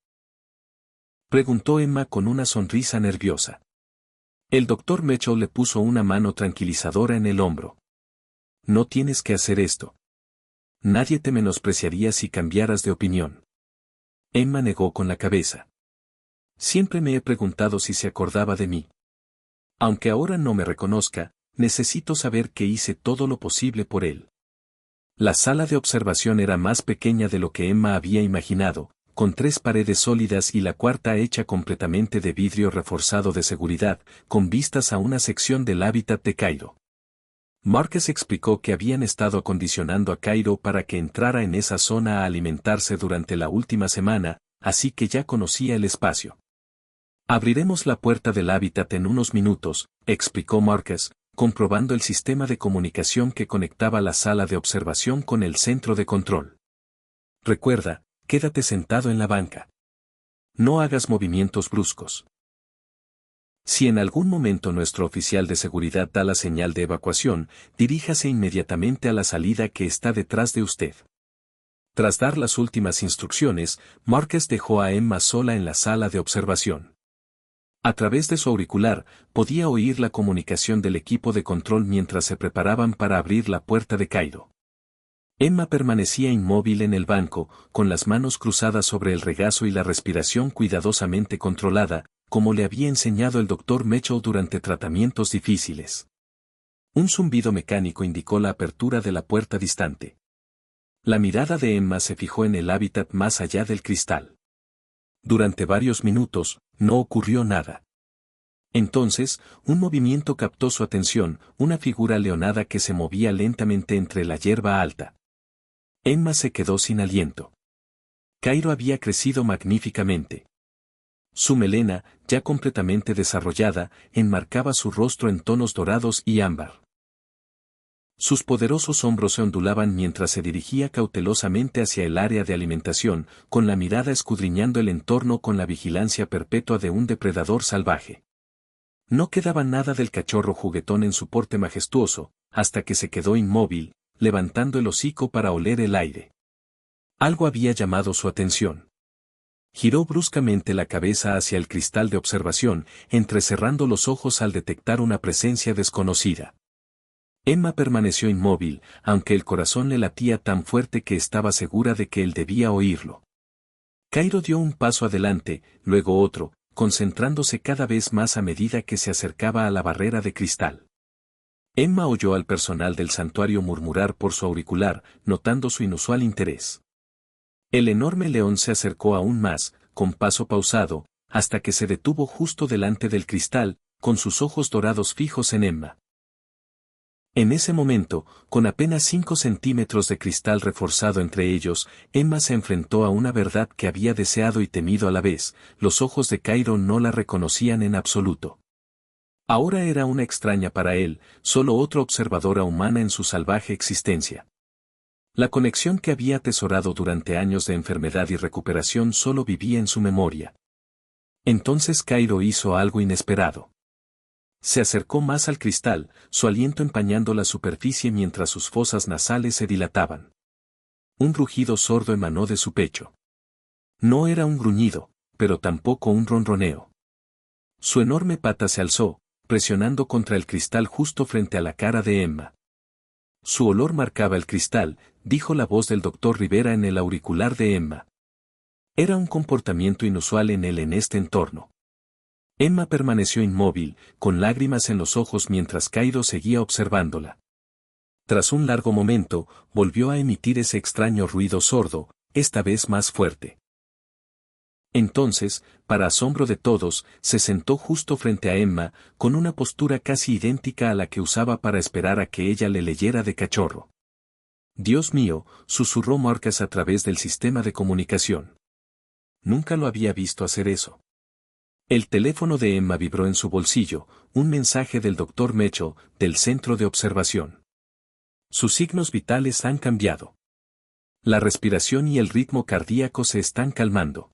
Speaker 1: preguntó Emma con una sonrisa nerviosa. El doctor Mitchell le puso una mano tranquilizadora en el hombro. «No tienes que hacer esto. Nadie te menospreciaría si cambiaras de opinión». Emma negó con la cabeza. «Siempre me he preguntado si se acordaba de mí. Aunque ahora no me reconozca, necesito saber que hice todo lo posible por él». La sala de observación era más pequeña de lo que Emma había imaginado, con 3 paredes sólidas y la cuarta hecha completamente de vidrio reforzado de seguridad, con vistas a una sección del hábitat de Cairo. Marcus explicó que habían estado acondicionando a Cairo para que entrara en esa zona a alimentarse durante la última semana, así que ya conocía el espacio. «Abriremos la puerta del hábitat en unos minutos», explicó Marcus, comprobando el sistema de comunicación que conectaba la sala de observación con el centro de control. «Recuerda, quédate sentado en la banca. No hagas movimientos bruscos. Si en algún momento nuestro oficial de seguridad da la señal de evacuación, diríjase inmediatamente a la salida que está detrás de usted». Tras dar las últimas instrucciones, Marcus dejó a Emma sola en la sala de observación. A través de su auricular, podía oír la comunicación del equipo de control mientras se preparaban para abrir la puerta de Cairo. Emma permanecía inmóvil en el banco, con las manos cruzadas sobre el regazo y la respiración cuidadosamente controlada, como le había enseñado el doctor Mitchell durante tratamientos difíciles. Un zumbido mecánico indicó la apertura de la puerta distante. La mirada de Emma se fijó en el hábitat más allá del cristal. Durante varios minutos, no ocurrió nada. Entonces, un movimiento captó su atención, una figura leonada que se movía lentamente entre la hierba alta. Emma se quedó sin aliento. Cairo había crecido magníficamente. Su melena, ya completamente desarrollada, enmarcaba su rostro en tonos dorados y ámbar. Sus poderosos hombros se ondulaban mientras se dirigía cautelosamente hacia el área de alimentación, con la mirada escudriñando el entorno con la vigilancia perpetua de un depredador salvaje. No quedaba nada del cachorro juguetón en su porte majestuoso, hasta que se quedó inmóvil, levantando el hocico para oler el aire. Algo había llamado su atención. Giró bruscamente la cabeza hacia el cristal de observación, entrecerrando los ojos al detectar una presencia desconocida. Emma permaneció inmóvil, aunque el corazón le latía tan fuerte que estaba segura de que él debía oírlo. Cairo dio un paso adelante, luego otro, concentrándose cada vez más a medida que se acercaba a la barrera de cristal. Emma oyó al personal del santuario murmurar por su auricular, notando su inusual interés. El enorme león se acercó aún más, con paso pausado, hasta que se detuvo justo delante del cristal, con sus ojos dorados fijos en Emma. En ese momento, con apenas 5 centímetros de cristal reforzado entre ellos, Emma se enfrentó a una verdad que había deseado y temido a la vez: los ojos de Cairo no la reconocían en absoluto. Ahora era una extraña para él, solo otra observadora humana en su salvaje existencia. La conexión que había atesorado durante años de enfermedad y recuperación solo vivía en su memoria. Entonces Cairo hizo algo inesperado. Se acercó más al cristal, su aliento empañando la superficie mientras sus fosas nasales se dilataban. Un rugido sordo emanó de su pecho. No era un gruñido, pero tampoco un ronroneo. Su enorme pata se alzó, presionando contra el cristal justo frente a la cara de Emma. Su olor marcaba el cristal, dijo la voz del doctor Rivera en el auricular de Emma. Era un comportamiento inusual en él en este entorno. Emma permaneció inmóvil, con lágrimas en los ojos mientras Cairo seguía observándola. Tras un largo momento, volvió a emitir ese extraño ruido sordo, esta vez más fuerte. Entonces, para asombro de todos, se sentó justo frente a Emma, con una postura casi idéntica a la que usaba para esperar a que ella le leyera de cachorro. «Dios mío», susurró Marcus a través del sistema de comunicación. Nunca lo había visto hacer eso. El teléfono de Emma vibró en su bolsillo, un mensaje del doctor Mecho, del centro de observación. Sus signos vitales han cambiado. La respiración y el ritmo cardíaco se están calmando.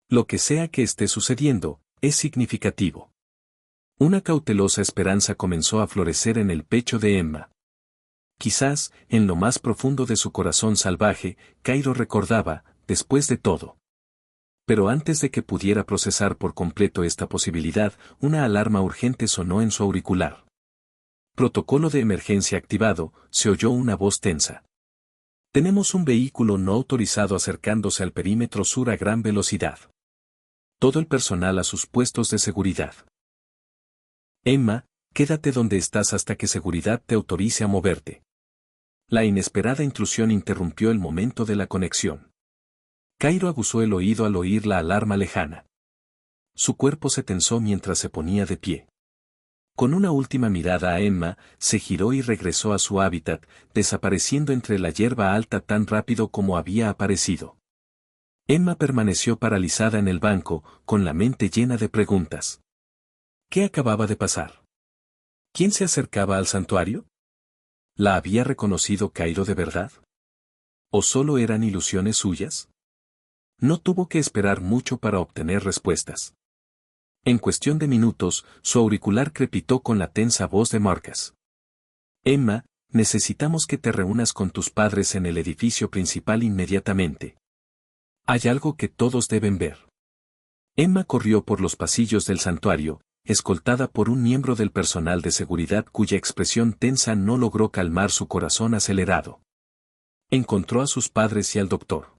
Speaker 1: Lo que sea que esté sucediendo, es significativo. Una cautelosa esperanza comenzó a florecer en el pecho de Emma. Quizás, en lo más profundo de su corazón salvaje, Cairo recordaba, después de todo. Pero antes de que pudiera procesar por completo esta posibilidad, una alarma urgente sonó en su auricular. Protocolo de emergencia activado, se oyó una voz tensa. Tenemos un vehículo no autorizado acercándose al perímetro sur a gran velocidad. Todo el personal a sus puestos de seguridad. Emma, quédate donde estás hasta que seguridad te autorice a moverte. La inesperada intrusión interrumpió el momento de la conexión. Cairo aguzó el oído al oír la alarma lejana. Su cuerpo se tensó mientras se ponía de pie. Con una última mirada a Emma, se giró y regresó a su hábitat, desapareciendo entre la hierba alta tan rápido como había aparecido. Emma permaneció paralizada en el banco, con la mente llena de preguntas. ¿Qué acababa de pasar? ¿Quién se acercaba al santuario? ¿La había reconocido Cairo de verdad? ¿O solo eran ilusiones suyas? No tuvo que esperar mucho para obtener respuestas. En cuestión de minutos, su auricular crepitó con la tensa voz de Marcus. Emma, necesitamos que te reúnas con tus padres en el edificio principal inmediatamente. Hay algo que todos deben ver. Emma corrió por los pasillos del santuario, escoltada por un miembro del personal de seguridad cuya expresión tensa no logró calmar su corazón acelerado. Encontró a sus padres y al doctor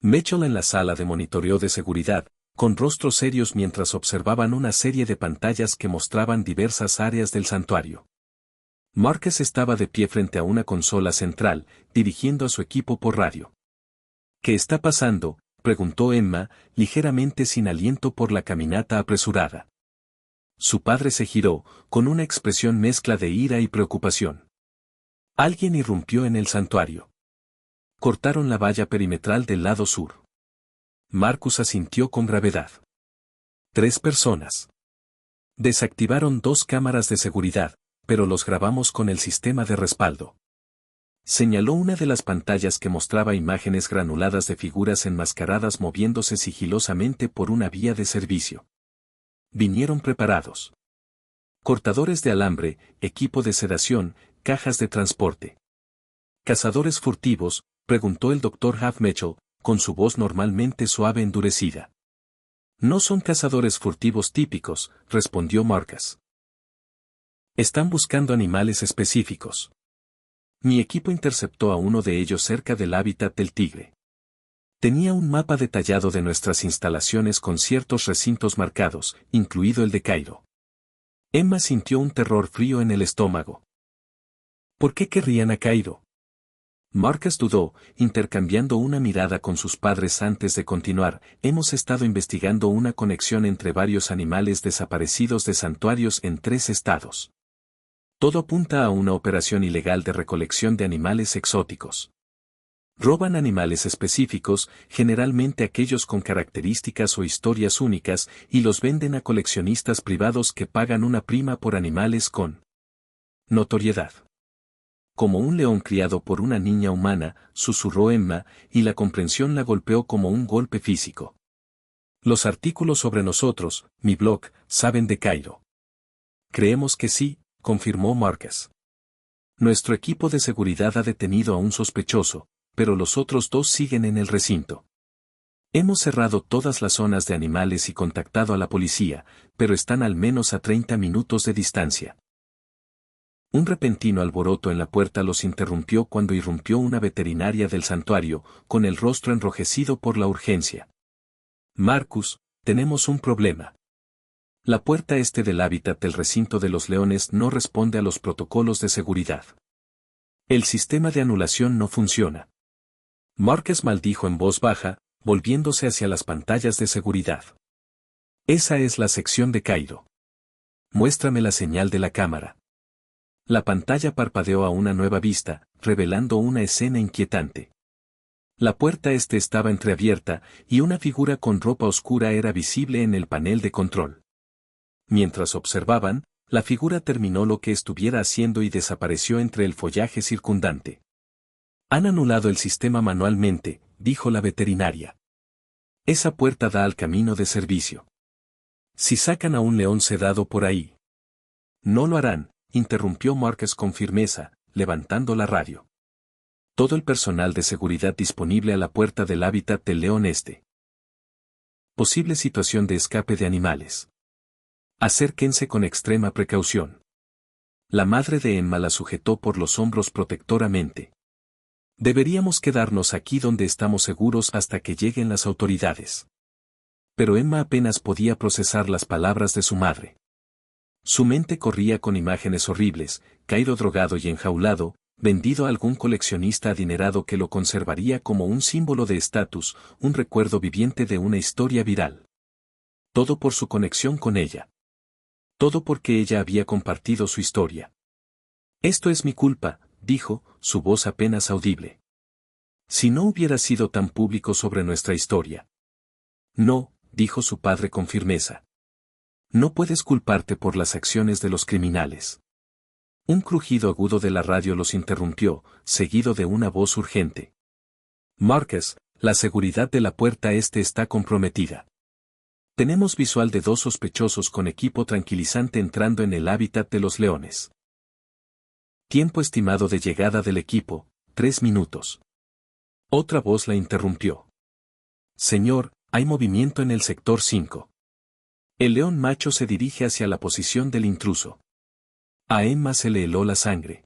Speaker 1: Mitchell en la sala de monitoreo de seguridad, con rostros serios mientras observaban una serie de pantallas que mostraban diversas áreas del santuario. Marcus estaba de pie frente a una consola central, dirigiendo a su equipo por radio. ¿Qué está pasando?, preguntó Emma, ligeramente sin aliento por la caminata apresurada. Su padre se giró, con una expresión mezcla de ira y preocupación. Alguien irrumpió en el santuario. Cortaron la valla perimetral del lado sur. Marcus asintió con gravedad. 3 personas. Desactivaron 2 cámaras de seguridad, pero los grabamos con el sistema de respaldo. Señaló una de las pantallas que mostraba imágenes granuladas de figuras enmascaradas moviéndose sigilosamente por una vía de servicio. Vinieron preparados. Cortadores de alambre, equipo de sedación, cajas de transporte. ¿Cazadores furtivos?, preguntó el Dr. Mitchell, con su voz normalmente suave endurecida. No son cazadores furtivos típicos, respondió Marcus. Están buscando animales específicos. Mi equipo interceptó a uno de ellos cerca del hábitat del tigre. Tenía un mapa detallado de nuestras instalaciones con ciertos recintos marcados, incluido el de Cairo. Emma sintió un terror frío en el estómago. ¿Por qué querrían a Cairo? Marcus dudó, intercambiando una mirada con sus padres antes de continuar. Hemos estado investigando una conexión entre varios animales desaparecidos de santuarios en 3 estados. Todo apunta a una operación ilegal de recolección de animales exóticos. Roban animales específicos, generalmente aquellos con características o historias únicas, y los venden a coleccionistas privados que pagan una prima por animales con notoriedad. Como un león criado por una niña humana, susurró Emma, y la comprensión la golpeó como un golpe físico. Los artículos sobre nosotros, mi blog, saben de Cairo. Creemos que sí, confirmó Marcus. Nuestro equipo de seguridad ha detenido a un sospechoso, pero los otros 2 siguen en el recinto. Hemos cerrado todas las zonas de animales y contactado a la policía, pero están al menos a 30 minutos de distancia. Un repentino alboroto en la puerta los interrumpió cuando irrumpió una veterinaria del santuario, con el rostro enrojecido por la urgencia. Marcus, tenemos un problema. La puerta este del hábitat del recinto de los leones no responde a los protocolos de seguridad. El sistema de anulación no funciona. Marcus maldijo en voz baja, volviéndose hacia las pantallas de seguridad. Esa es la sección de Cairo. Muéstrame la señal de la cámara. La pantalla parpadeó a una nueva vista, revelando una escena inquietante. La puerta este estaba entreabierta, y una figura con ropa oscura era visible en el panel de control. Mientras observaban, la figura terminó lo que estuviera haciendo y desapareció entre el follaje circundante. Han anulado el sistema manualmente, dijo la veterinaria. Esa puerta da al camino de servicio. Si sacan a un león sedado por ahí. No lo harán, interrumpió Marcus con firmeza, levantando la radio. Todo el personal de seguridad disponible a la puerta del hábitat del león este. Posible situación de escape de animales. Acérquense con extrema precaución. La madre de Emma la sujetó por los hombros protectoramente. Deberíamos quedarnos aquí donde estamos seguros hasta que lleguen las autoridades. Pero Emma apenas podía procesar las palabras de su madre. Su mente corría con imágenes horribles, Cairo drogado y enjaulado, vendido a algún coleccionista adinerado que lo conservaría como un símbolo de estatus, un recuerdo viviente de una historia viral. Todo por su conexión con ella. Todo porque ella había compartido su historia. Esto es mi culpa, dijo, su voz apenas audible. Si no hubiera sido tan público sobre nuestra historia. No, dijo su padre con firmeza. No puedes culparte por las acciones de los criminales. Un crujido agudo de la radio los interrumpió, seguido de una voz urgente. Marcus, la seguridad de la puerta este está comprometida. Tenemos visual de 2 sospechosos con equipo tranquilizante entrando en el hábitat de los leones. Tiempo estimado de llegada del equipo, 3 minutos. Otra voz la interrumpió. Señor, hay movimiento en el sector 5. El león macho se dirige hacia la posición del intruso. A Emma se le heló la sangre.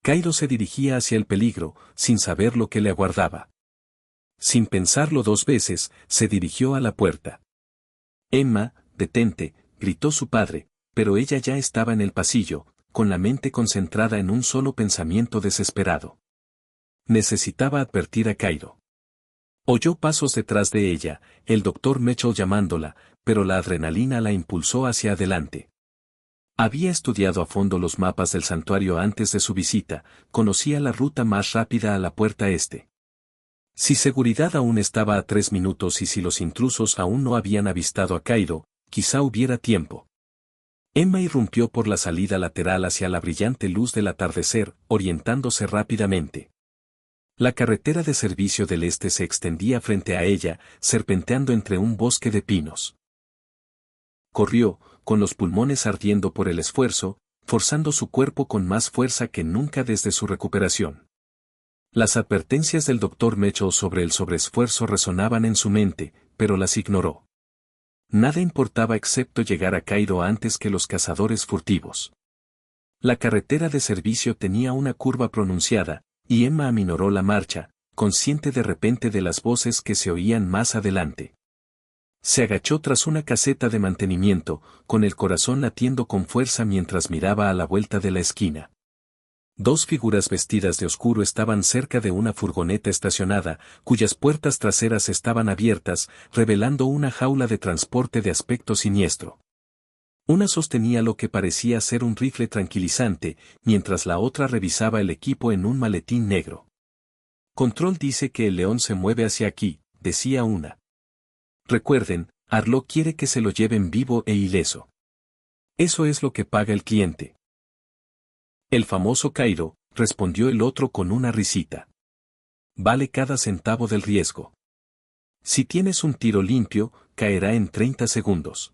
Speaker 1: Cairo se dirigía hacia el peligro, sin saber lo que le aguardaba. Sin pensarlo 2 veces, se dirigió a la puerta. Emma, detente, gritó su padre, pero ella ya estaba en el pasillo, con la mente concentrada en un solo pensamiento desesperado. Necesitaba advertir a Cairo. Oyó pasos detrás de ella, el doctor Mitchell llamándola, pero la adrenalina la impulsó hacia adelante. Había estudiado a fondo los mapas del santuario antes de su visita, conocía la ruta más rápida a la puerta este. Si seguridad aún estaba a 3 minutos y si los intrusos aún no habían avistado a Cairo, quizá hubiera tiempo. Emma irrumpió por la salida lateral hacia la brillante luz del atardecer, orientándose rápidamente. La carretera de servicio del este se extendía frente a ella, serpenteando entre un bosque de pinos. Corrió, con los pulmones ardiendo por el esfuerzo, forzando su cuerpo con más fuerza que nunca desde su recuperación. Las advertencias del doctor Mitchell sobre el sobreesfuerzo resonaban en su mente, pero las ignoró. Nada importaba excepto llegar a Cairo antes que los cazadores furtivos. La carretera de servicio tenía una curva pronunciada, y Emma aminoró la marcha, consciente de repente de las voces que se oían más adelante. Se agachó tras una caseta de mantenimiento, con el corazón latiendo con fuerza mientras miraba a la vuelta de la esquina. 2 figuras vestidas de oscuro estaban cerca de una furgoneta estacionada, cuyas puertas traseras estaban abiertas, revelando una jaula de transporte de aspecto siniestro. Una sostenía lo que parecía ser un rifle tranquilizante, mientras la otra revisaba el equipo en un maletín negro. Control dice que el león se mueve hacia aquí, decía una. Recuerden, Arlo quiere que se lo lleven vivo e ileso. Eso es lo que paga el cliente. El famoso Cairo, respondió el otro con una risita. Vale cada centavo del riesgo. Si tienes un tiro limpio, caerá en 30 segundos.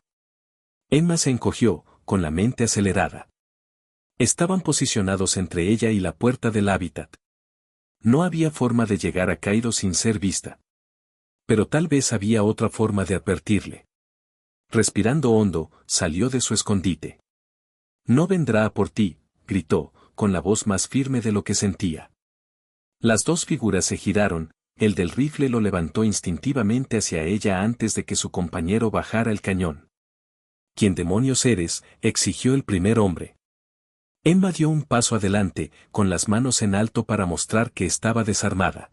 Speaker 1: Emma se encogió, con la mente acelerada. Estaban posicionados entre ella y la puerta del hábitat. No había forma de llegar a Cairo sin ser vista. Pero tal vez había otra forma de advertirle. Respirando hondo, salió de su escondite. No vendrá a por ti, gritó, con la voz más firme de lo que sentía. Las dos figuras se giraron, el del rifle lo levantó instintivamente hacia ella antes de que su compañero bajara el cañón. ¿Quién demonios eres?, exigió el primer hombre. Emma dio un paso adelante, con las manos en alto para mostrar que estaba desarmada.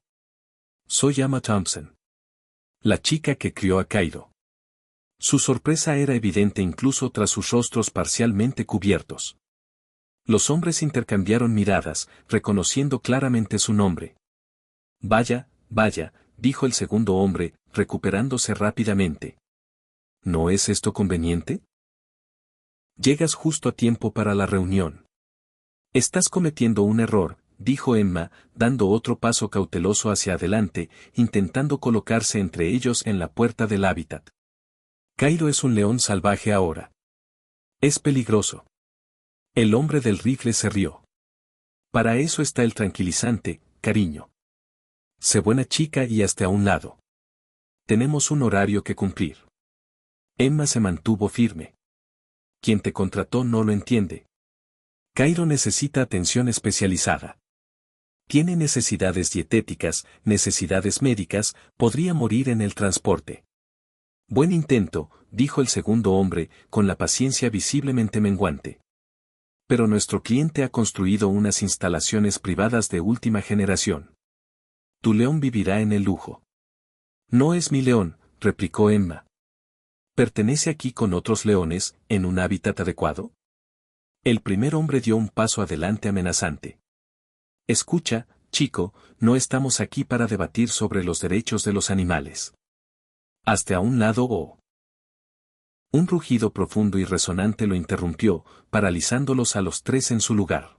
Speaker 1: Soy Emma Thompson. La chica que crió a Cairo. Su sorpresa era evidente incluso tras sus rostros parcialmente cubiertos. Los hombres intercambiaron miradas, reconociendo claramente su nombre. Vaya, vaya, dijo el segundo hombre, recuperándose rápidamente. ¿No es esto conveniente? Llegas justo a tiempo para la reunión. Estás cometiendo un error, dijo Emma, dando otro paso cauteloso hacia adelante, intentando colocarse entre ellos en la puerta del hábitat. Cairo es un león salvaje ahora. Es peligroso. El hombre del rifle se rió. Para eso está el tranquilizante, cariño. Sé buena chica y hazte a un lado. Tenemos un horario que cumplir. Emma se mantuvo firme. Quien te contrató no lo entiende. Cairo necesita atención especializada. Tiene necesidades dietéticas, necesidades médicas, podría morir en el transporte. Buen intento, dijo el segundo hombre, con la paciencia visiblemente menguante. Pero nuestro cliente ha construido unas instalaciones privadas de última generación. Tu león vivirá en el lujo. No es mi león, replicó Emma. ¿Pertenece aquí con otros leones, en un hábitat adecuado? El primer hombre dio un paso adelante amenazante. Escucha, chico, no estamos aquí para debatir sobre los derechos de los animales. Hazte a un lado o... Un rugido profundo y resonante lo interrumpió, paralizándolos a los tres en su lugar.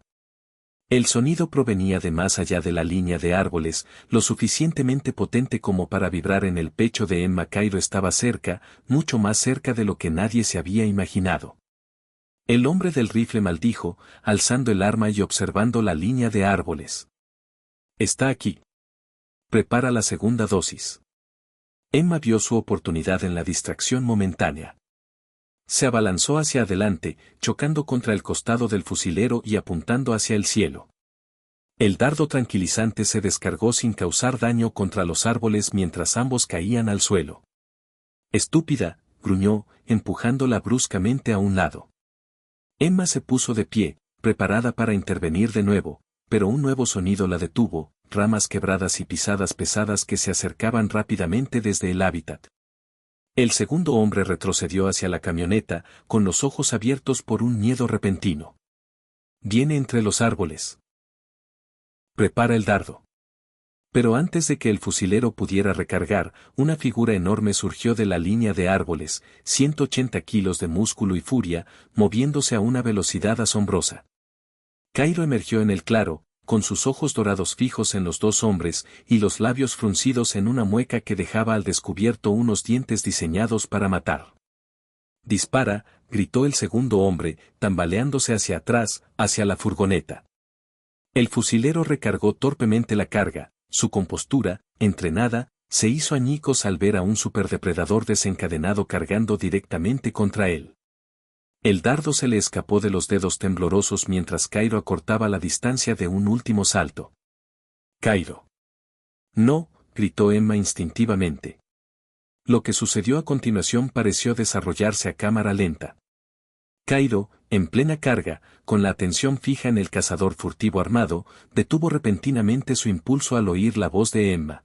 Speaker 1: El sonido provenía de más allá de la línea de árboles, lo suficientemente potente como para vibrar en el pecho de Emma. Cairo estaba cerca, mucho más cerca de lo que nadie se había imaginado. El hombre del rifle maldijo, alzando el arma y observando la línea de árboles. Está aquí. Prepara la segunda dosis. Emma vio su oportunidad en la distracción momentánea. Se abalanzó hacia adelante, chocando contra el costado del fusilero y apuntando hacia el cielo. El dardo tranquilizante se descargó sin causar daño contra los árboles mientras ambos caían al suelo. Estúpida, gruñó, empujándola bruscamente a un lado. Emma se puso de pie, preparada para intervenir de nuevo, pero un nuevo sonido la detuvo, ramas quebradas y pisadas pesadas que se acercaban rápidamente desde el hábitat. El segundo hombre retrocedió hacia la camioneta, con los ojos abiertos por un miedo repentino. Viene entre los árboles. Prepara el dardo. Pero antes de que el fusilero pudiera recargar, una figura enorme surgió de la línea de árboles, 180 kilos de músculo y furia, moviéndose a una velocidad asombrosa. Cairo emergió en el claro, con sus ojos dorados fijos en los dos hombres y los labios fruncidos en una mueca que dejaba al descubierto unos dientes diseñados para matar. Dispara, gritó el segundo hombre, tambaleándose hacia atrás, hacia la furgoneta. El fusilero recargó torpemente la carga, su compostura, entrenada, se hizo añicos al ver a un superdepredador desencadenado cargando directamente contra él. El dardo se le escapó de los dedos temblorosos mientras Cairo acortaba la distancia de un último salto. Cairo. No, gritó Emma instintivamente. Lo que sucedió a continuación pareció desarrollarse a cámara lenta. Cairo, en plena carga, con la atención fija en el cazador furtivo armado, detuvo repentinamente su impulso al oír la voz de Emma.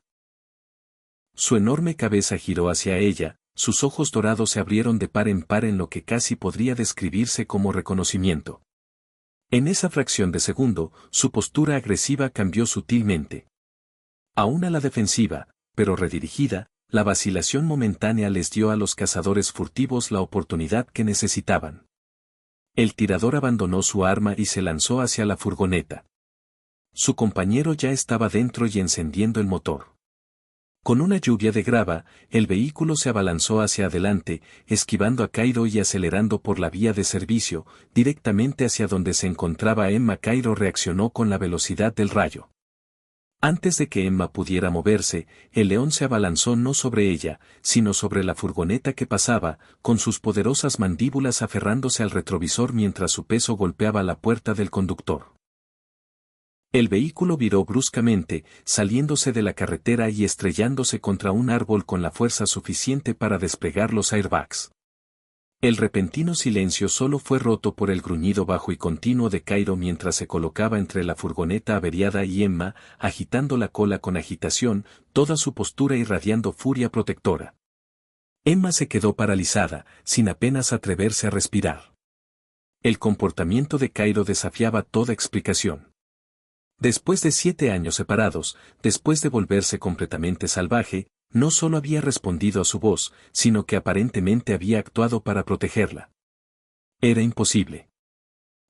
Speaker 1: Su enorme cabeza giró hacia ella, sus ojos dorados se abrieron de par en par en lo que casi podría describirse como reconocimiento. En esa fracción de segundo, su postura agresiva cambió sutilmente. Aún a la defensiva, pero redirigida, la vacilación momentánea les dio a los cazadores furtivos la oportunidad que necesitaban. El tirador abandonó su arma y se lanzó hacia la furgoneta. Su compañero ya estaba dentro y encendiendo el motor. Con una lluvia de grava, el vehículo se abalanzó hacia adelante, esquivando a Cairo y acelerando por la vía de servicio, directamente hacia donde se encontraba Emma. Cairo reaccionó con la velocidad del rayo. Antes de que Emma pudiera moverse, el león se abalanzó no sobre ella, sino sobre la furgoneta que pasaba, con sus poderosas mandíbulas aferrándose al retrovisor mientras su peso golpeaba la puerta del conductor. El vehículo viró bruscamente, saliéndose de la carretera y estrellándose contra un árbol con la fuerza suficiente para desplegar los airbags. El repentino silencio solo fue roto por el gruñido bajo y continuo de Cairo mientras se colocaba entre la furgoneta averiada y Emma, agitando la cola con agitación, toda su postura irradiando furia protectora. Emma se quedó paralizada, sin apenas atreverse a respirar. El comportamiento de Cairo desafiaba toda explicación. Después de 7 años separados, después de volverse completamente salvaje, no solo había respondido a su voz, sino que aparentemente había actuado para protegerla. Era imposible.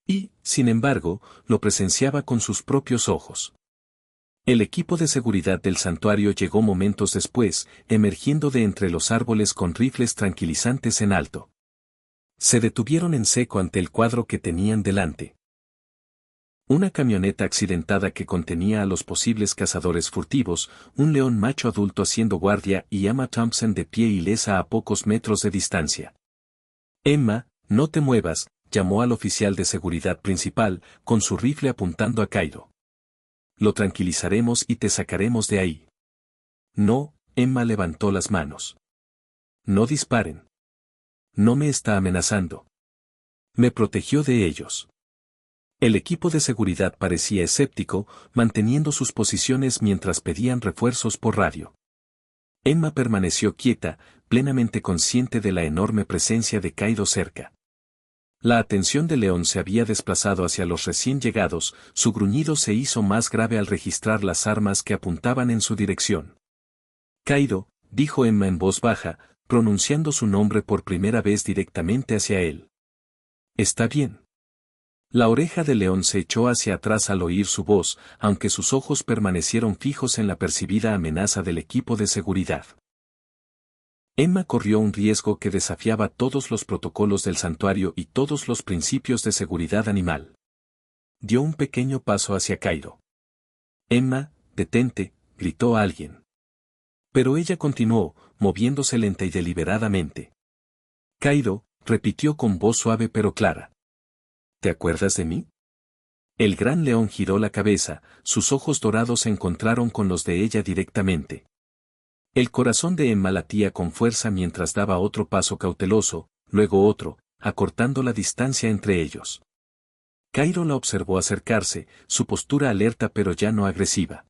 Speaker 1: Y, sin embargo, lo presenciaba con sus propios ojos. El equipo de seguridad del santuario llegó momentos después, emergiendo de entre los árboles con rifles tranquilizantes en alto. Se detuvieron en seco ante el cuadro que tenían delante. Una camioneta accidentada que contenía a los posibles cazadores furtivos, un león macho adulto haciendo guardia y Emma Thompson de pie ilesa a pocos metros de distancia. Emma, no te muevas, llamó al oficial de seguridad principal, con su rifle apuntando a Cairo. Lo tranquilizaremos y te sacaremos de ahí. No, Emma levantó las manos. No disparen. No me está amenazando. Me protegió de ellos. El equipo de seguridad parecía escéptico, manteniendo sus posiciones mientras pedían refuerzos por radio. Emma permaneció quieta, plenamente consciente de la enorme presencia de Cairo cerca. La atención de León se había desplazado hacia los recién llegados, su gruñido se hizo más grave al registrar las armas que apuntaban en su dirección. Cairo, dijo Emma en voz baja, pronunciando su nombre por primera vez directamente hacia él. Está bien. La oreja de León se echó hacia atrás al oír su voz, aunque sus ojos permanecieron fijos en la percibida amenaza del equipo de seguridad. Emma corrió un riesgo que desafiaba todos los protocolos del santuario y todos los principios de seguridad animal. Dio un pequeño paso hacia Cairo. Emma, detente, gritó alguien. Pero ella continuó, moviéndose lenta y deliberadamente. Cairo, repitió con voz suave pero clara. ¿Te acuerdas de mí? El gran león giró la cabeza, sus ojos dorados se encontraron con los de ella directamente. El corazón de Emma latía con fuerza mientras daba otro paso cauteloso, luego otro, acortando la distancia entre ellos. Cairo la observó acercarse, su postura alerta pero ya no agresiva.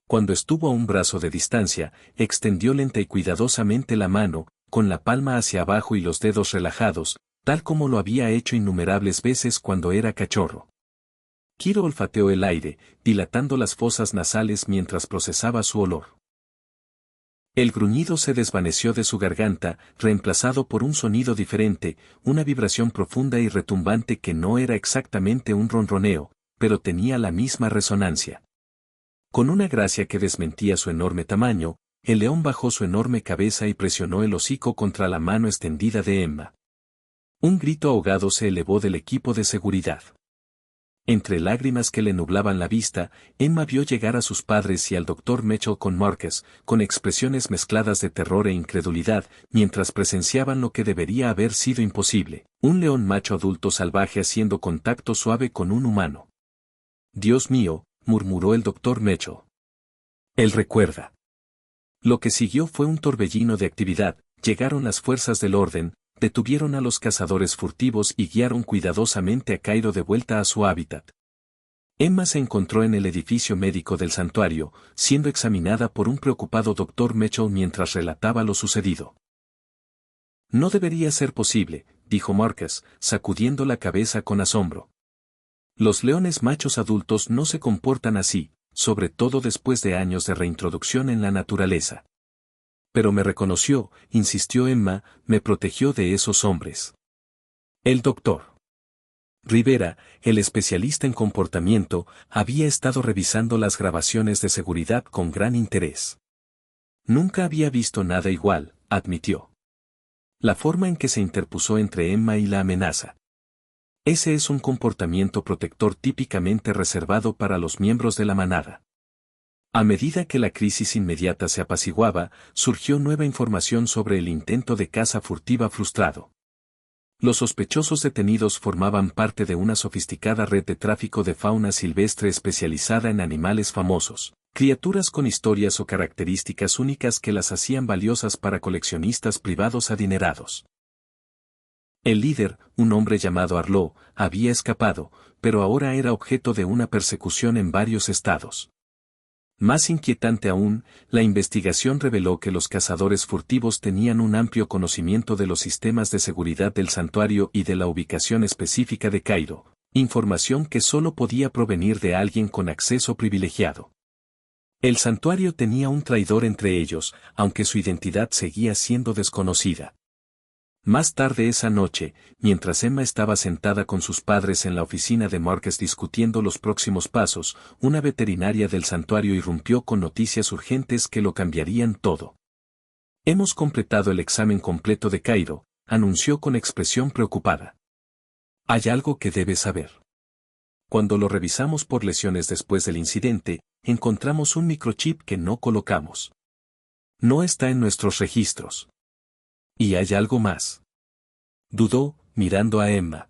Speaker 1: Cuando estuvo a un brazo de distancia, extendió lenta y cuidadosamente la mano, con la palma hacia abajo y los dedos relajados, tal como lo había hecho innumerables veces cuando era cachorro. Kiro olfateó el aire, dilatando las fosas nasales mientras procesaba su olor. El gruñido se desvaneció de su garganta, reemplazado por un sonido diferente, una vibración profunda y retumbante que no era exactamente un ronroneo, pero tenía la misma resonancia. Con una gracia que desmentía su enorme tamaño, el león bajó su enorme cabeza y presionó el hocico contra la mano extendida de Emma. Un grito ahogado se elevó del equipo de seguridad. Entre lágrimas que le nublaban la vista, Emma vio llegar a sus padres y al doctor Mitchell con Marcus, con expresiones mezcladas de terror e incredulidad, mientras presenciaban lo que debería haber sido imposible, un león macho adulto salvaje haciendo contacto suave con un humano. Dios mío, murmuró el doctor Mitchell. Él recuerda. Lo que siguió fue un torbellino de actividad, llegaron las fuerzas del orden, detuvieron a los cazadores furtivos y guiaron cuidadosamente a Cairo de vuelta a su hábitat. Emma se encontró en el edificio médico del santuario, siendo examinada por un preocupado doctor Mitchell mientras relataba lo sucedido. No debería ser posible, dijo Marcus, sacudiendo la cabeza con asombro. Los leones machos adultos no se comportan así, sobre todo después de años de reintroducción en la naturaleza. Pero me reconoció, insistió Emma, me protegió de esos hombres. El doctor Rivera, el especialista en comportamiento, había estado revisando las grabaciones de seguridad con gran interés. Nunca había visto nada igual, admitió. La forma en que se interpuso entre Emma y la amenaza. Ese es un comportamiento protector típicamente reservado para los miembros de la manada. A medida que la crisis inmediata se apaciguaba, surgió nueva información sobre el intento de caza furtiva frustrado. Los sospechosos detenidos formaban parte de una sofisticada red de tráfico de fauna silvestre especializada en animales famosos, criaturas con historias o características únicas que las hacían valiosas para coleccionistas privados adinerados. El líder, un hombre llamado Arlo, había escapado, pero ahora era objeto de una persecución en varios estados. Más inquietante aún, la investigación reveló que los cazadores furtivos tenían un amplio conocimiento de los sistemas de seguridad del santuario y de la ubicación específica de Cairo, información que solo podía provenir de alguien con acceso privilegiado. El santuario tenía un traidor entre ellos, aunque su identidad seguía siendo desconocida. Más tarde esa noche, mientras Emma estaba sentada con sus padres en la oficina de Marcus discutiendo los próximos pasos, una veterinaria del santuario irrumpió con noticias urgentes que lo cambiarían todo. Hemos completado el examen completo de Cairo, anunció con expresión preocupada. Hay algo que debes saber. Cuando lo revisamos por lesiones después del incidente, encontramos un microchip que no colocamos. No está en nuestros registros. Y hay algo más. Dudó, mirando a Emma.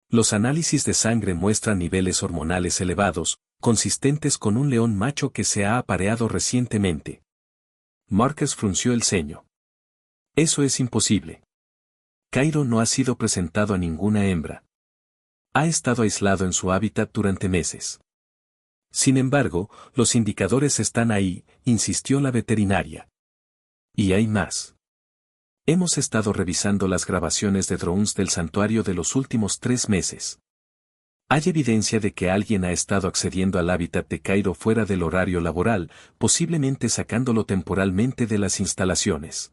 Speaker 1: Los análisis de sangre muestran niveles hormonales elevados, consistentes con un león macho que se ha apareado recientemente. Marcus frunció el ceño. Eso es imposible. Cairo no ha sido presentado a ninguna hembra. Ha estado aislado en su hábitat durante meses. Sin embargo, los indicadores están ahí, insistió la veterinaria. Y hay más. Hemos estado revisando las grabaciones de drones del santuario de los últimos 3 meses. Hay evidencia de que alguien ha estado accediendo al hábitat de Cairo fuera del horario laboral, posiblemente sacándolo temporalmente de las instalaciones.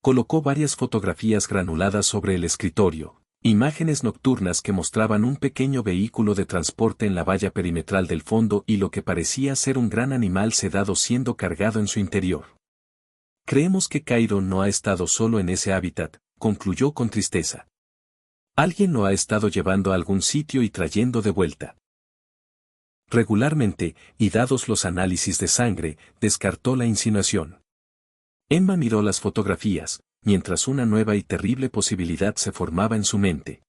Speaker 1: Colocó varias fotografías granuladas sobre el escritorio, imágenes nocturnas que mostraban un pequeño vehículo de transporte en la valla perimetral del fondo y lo que parecía ser un gran animal sedado siendo cargado en su interior. Creemos que Cairo no ha estado solo en ese hábitat, concluyó con tristeza. Alguien lo ha estado llevando a algún sitio y trayendo de vuelta. Regularmente, y dados los análisis de sangre, descartó la insinuación. Emma miró las fotografías, mientras una nueva y terrible posibilidad se formaba en su mente.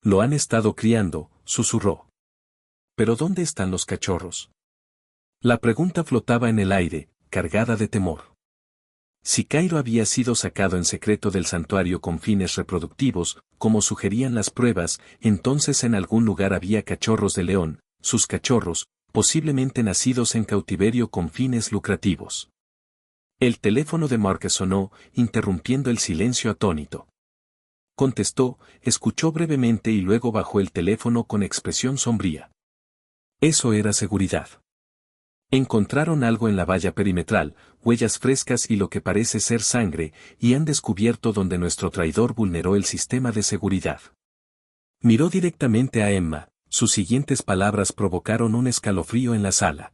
Speaker 1: Lo han estado criando, susurró. ¿Pero dónde están los cachorros? La pregunta flotaba en el aire, cargada de temor. Si Cairo había sido sacado en secreto del santuario con fines reproductivos, como sugerían las pruebas, entonces en algún lugar había cachorros de león, sus cachorros, posiblemente nacidos en cautiverio con fines lucrativos. El teléfono de Marcus sonó, interrumpiendo el silencio atónito. Contestó, escuchó brevemente y luego bajó el teléfono con expresión sombría. Eso era seguridad. Encontraron algo en la valla perimetral, huellas frescas y lo que parece ser sangre, y han descubierto donde nuestro traidor vulneró el sistema de seguridad. Miró directamente a Emma, sus siguientes palabras provocaron un escalofrío en la sala.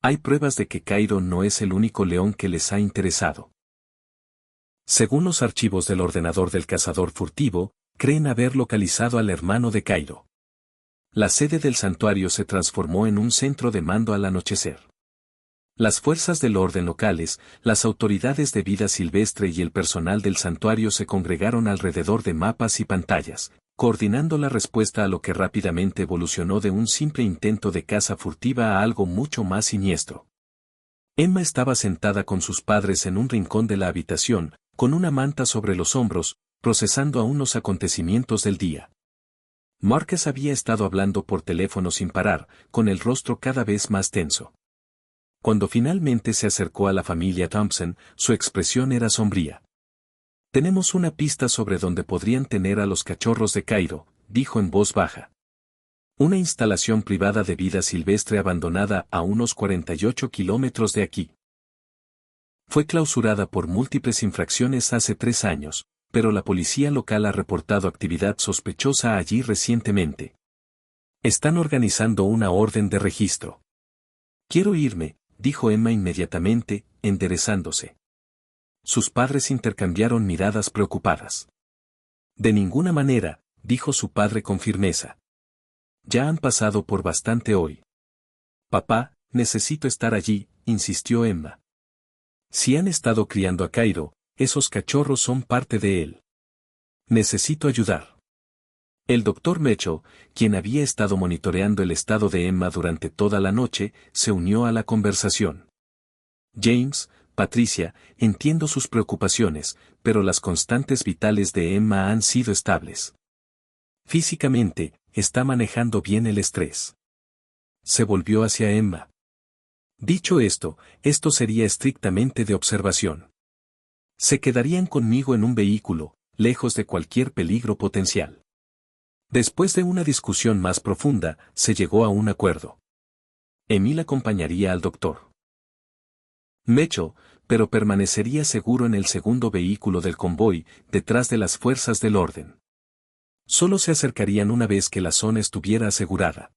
Speaker 1: Hay pruebas de que Cairo no es el único león que les ha interesado. Según los archivos del ordenador del cazador furtivo, creen haber localizado al hermano de Cairo. La sede del santuario se transformó en un centro de mando al anochecer. Las fuerzas del orden locales, las autoridades de vida silvestre y el personal del santuario se congregaron alrededor de mapas y pantallas, coordinando la respuesta a lo que rápidamente evolucionó de un simple intento de caza furtiva a algo mucho más siniestro. Emma estaba sentada con sus padres en un rincón de la habitación, con una manta sobre los hombros, procesando aún los acontecimientos del día. Marcus había estado hablando por teléfono sin parar, con el rostro cada vez más tenso. Cuando finalmente se acercó a la familia Thompson, su expresión era sombría. Tenemos una pista sobre dónde podrían tener a los cachorros de Cairo, dijo en voz baja. Una instalación privada de vida silvestre abandonada a unos 48 kilómetros de aquí. Fue clausurada por múltiples infracciones hace 3 años, pero la policía local ha reportado actividad sospechosa allí recientemente. Están organizando una orden de registro. Quiero irme, dijo Emma inmediatamente, enderezándose. Sus padres intercambiaron miradas preocupadas. De ninguna manera, dijo su padre con firmeza. Ya han pasado por bastante hoy. Papá, necesito estar allí, insistió Emma. Si han estado criando a Cairo, esos cachorros son parte de él. Necesito ayudar. El doctor Mecho, quien había estado monitoreando el estado de Emma durante toda la noche, se unió a la conversación. James, Patricia, entiendo sus preocupaciones, pero las constantes vitales de Emma han sido estables. Físicamente, está manejando bien el estrés. Se volvió hacia Emma. Dicho esto sería estrictamente de observación. Se quedarían conmigo en un vehículo, lejos de cualquier peligro potencial. Después de una discusión más profunda, se llegó a un acuerdo. Emil acompañaría al doctor Mecho, pero permanecería seguro en el segundo vehículo del convoy, detrás de las fuerzas del orden. Solo se acercarían una vez que la zona estuviera asegurada.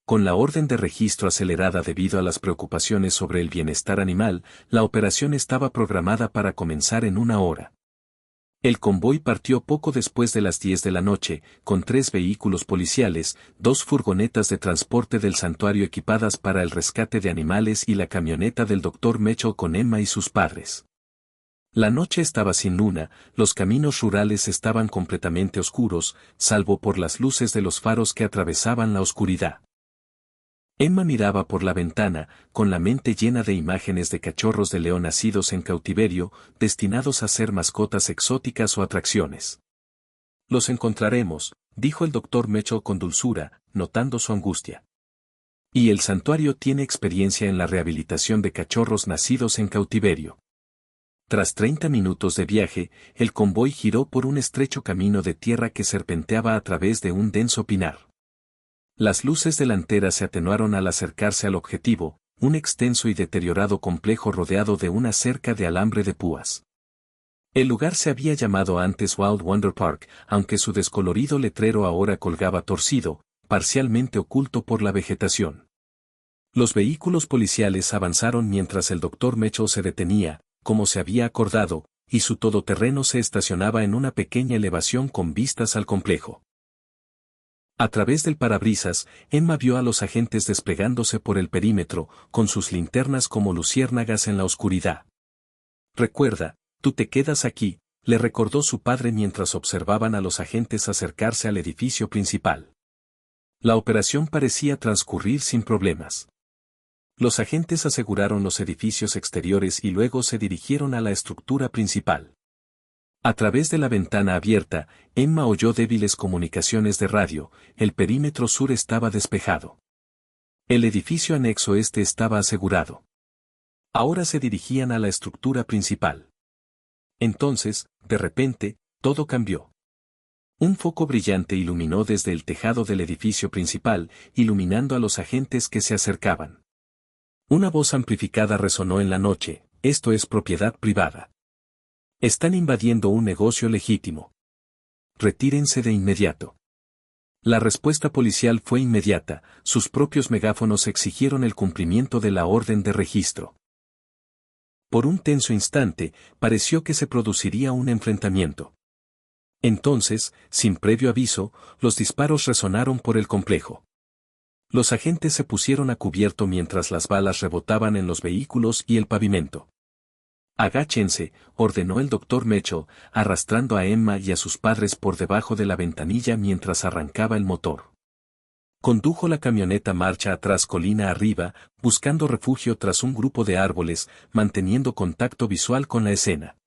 Speaker 1: Con la orden de registro acelerada debido a las preocupaciones sobre el bienestar animal, la operación estaba programada para comenzar en 1 hora. El convoy partió poco después de las 10 de la noche, con 3 vehículos policiales, 2 furgonetas de transporte del santuario equipadas para el rescate de animales y la camioneta del Dr. Mecho con Emma y sus padres. La noche estaba sin luna, los caminos rurales estaban completamente oscuros, salvo por las luces de los faros que atravesaban la oscuridad. Emma miraba por la ventana, con la mente llena de imágenes de cachorros de león nacidos en cautiverio, destinados a ser mascotas exóticas o atracciones. Los encontraremos, dijo el doctor Mecho con dulzura, notando su angustia. Y el santuario tiene experiencia en la rehabilitación de cachorros nacidos en cautiverio. Tras 30 minutos de viaje, el convoy giró por un estrecho camino de tierra que serpenteaba a través de un denso pinar. Las luces delanteras se atenuaron al acercarse al objetivo, un extenso y deteriorado complejo rodeado de una cerca de alambre de púas. El lugar se había llamado antes Wild Wonder Park, aunque su descolorido letrero ahora colgaba torcido, parcialmente oculto por la vegetación. Los vehículos policiales avanzaron mientras el doctor Mecho se detenía, como se había acordado, y su todoterreno se estacionaba en una pequeña elevación con vistas al complejo. A través del parabrisas, Emma vio a los agentes desplegándose por el perímetro, con sus linternas como luciérnagas en la oscuridad. Recuerda, tú te quedas aquí, le recordó su padre mientras observaban a los agentes acercarse al edificio principal. La operación parecía transcurrir sin problemas. Los agentes aseguraron los edificios exteriores y luego se dirigieron a la estructura principal. A través de la ventana abierta, Emma oyó débiles comunicaciones de radio, el perímetro sur estaba despejado. El edificio anexo este estaba asegurado. Ahora se dirigían a la estructura principal. Entonces, de repente, todo cambió. Un foco brillante iluminó desde el tejado del edificio principal, iluminando a los agentes que se acercaban. Una voz amplificada resonó en la noche: esto es propiedad privada. Están invadiendo un negocio legítimo. Retírense de inmediato. La respuesta policial fue inmediata, sus propios megáfonos exigieron el cumplimiento de la orden de registro. Por un tenso instante, pareció que se produciría un enfrentamiento. Entonces, sin previo aviso, los disparos resonaron por el complejo. Los agentes se pusieron a cubierto mientras las balas rebotaban en los vehículos y el pavimento. Agáchense, ordenó el doctor Mecho, arrastrando a Emma y a sus padres por debajo de la ventanilla mientras arrancaba el motor. Condujo la camioneta marcha atrás colina arriba, buscando refugio tras un grupo de árboles, manteniendo contacto visual con la escena.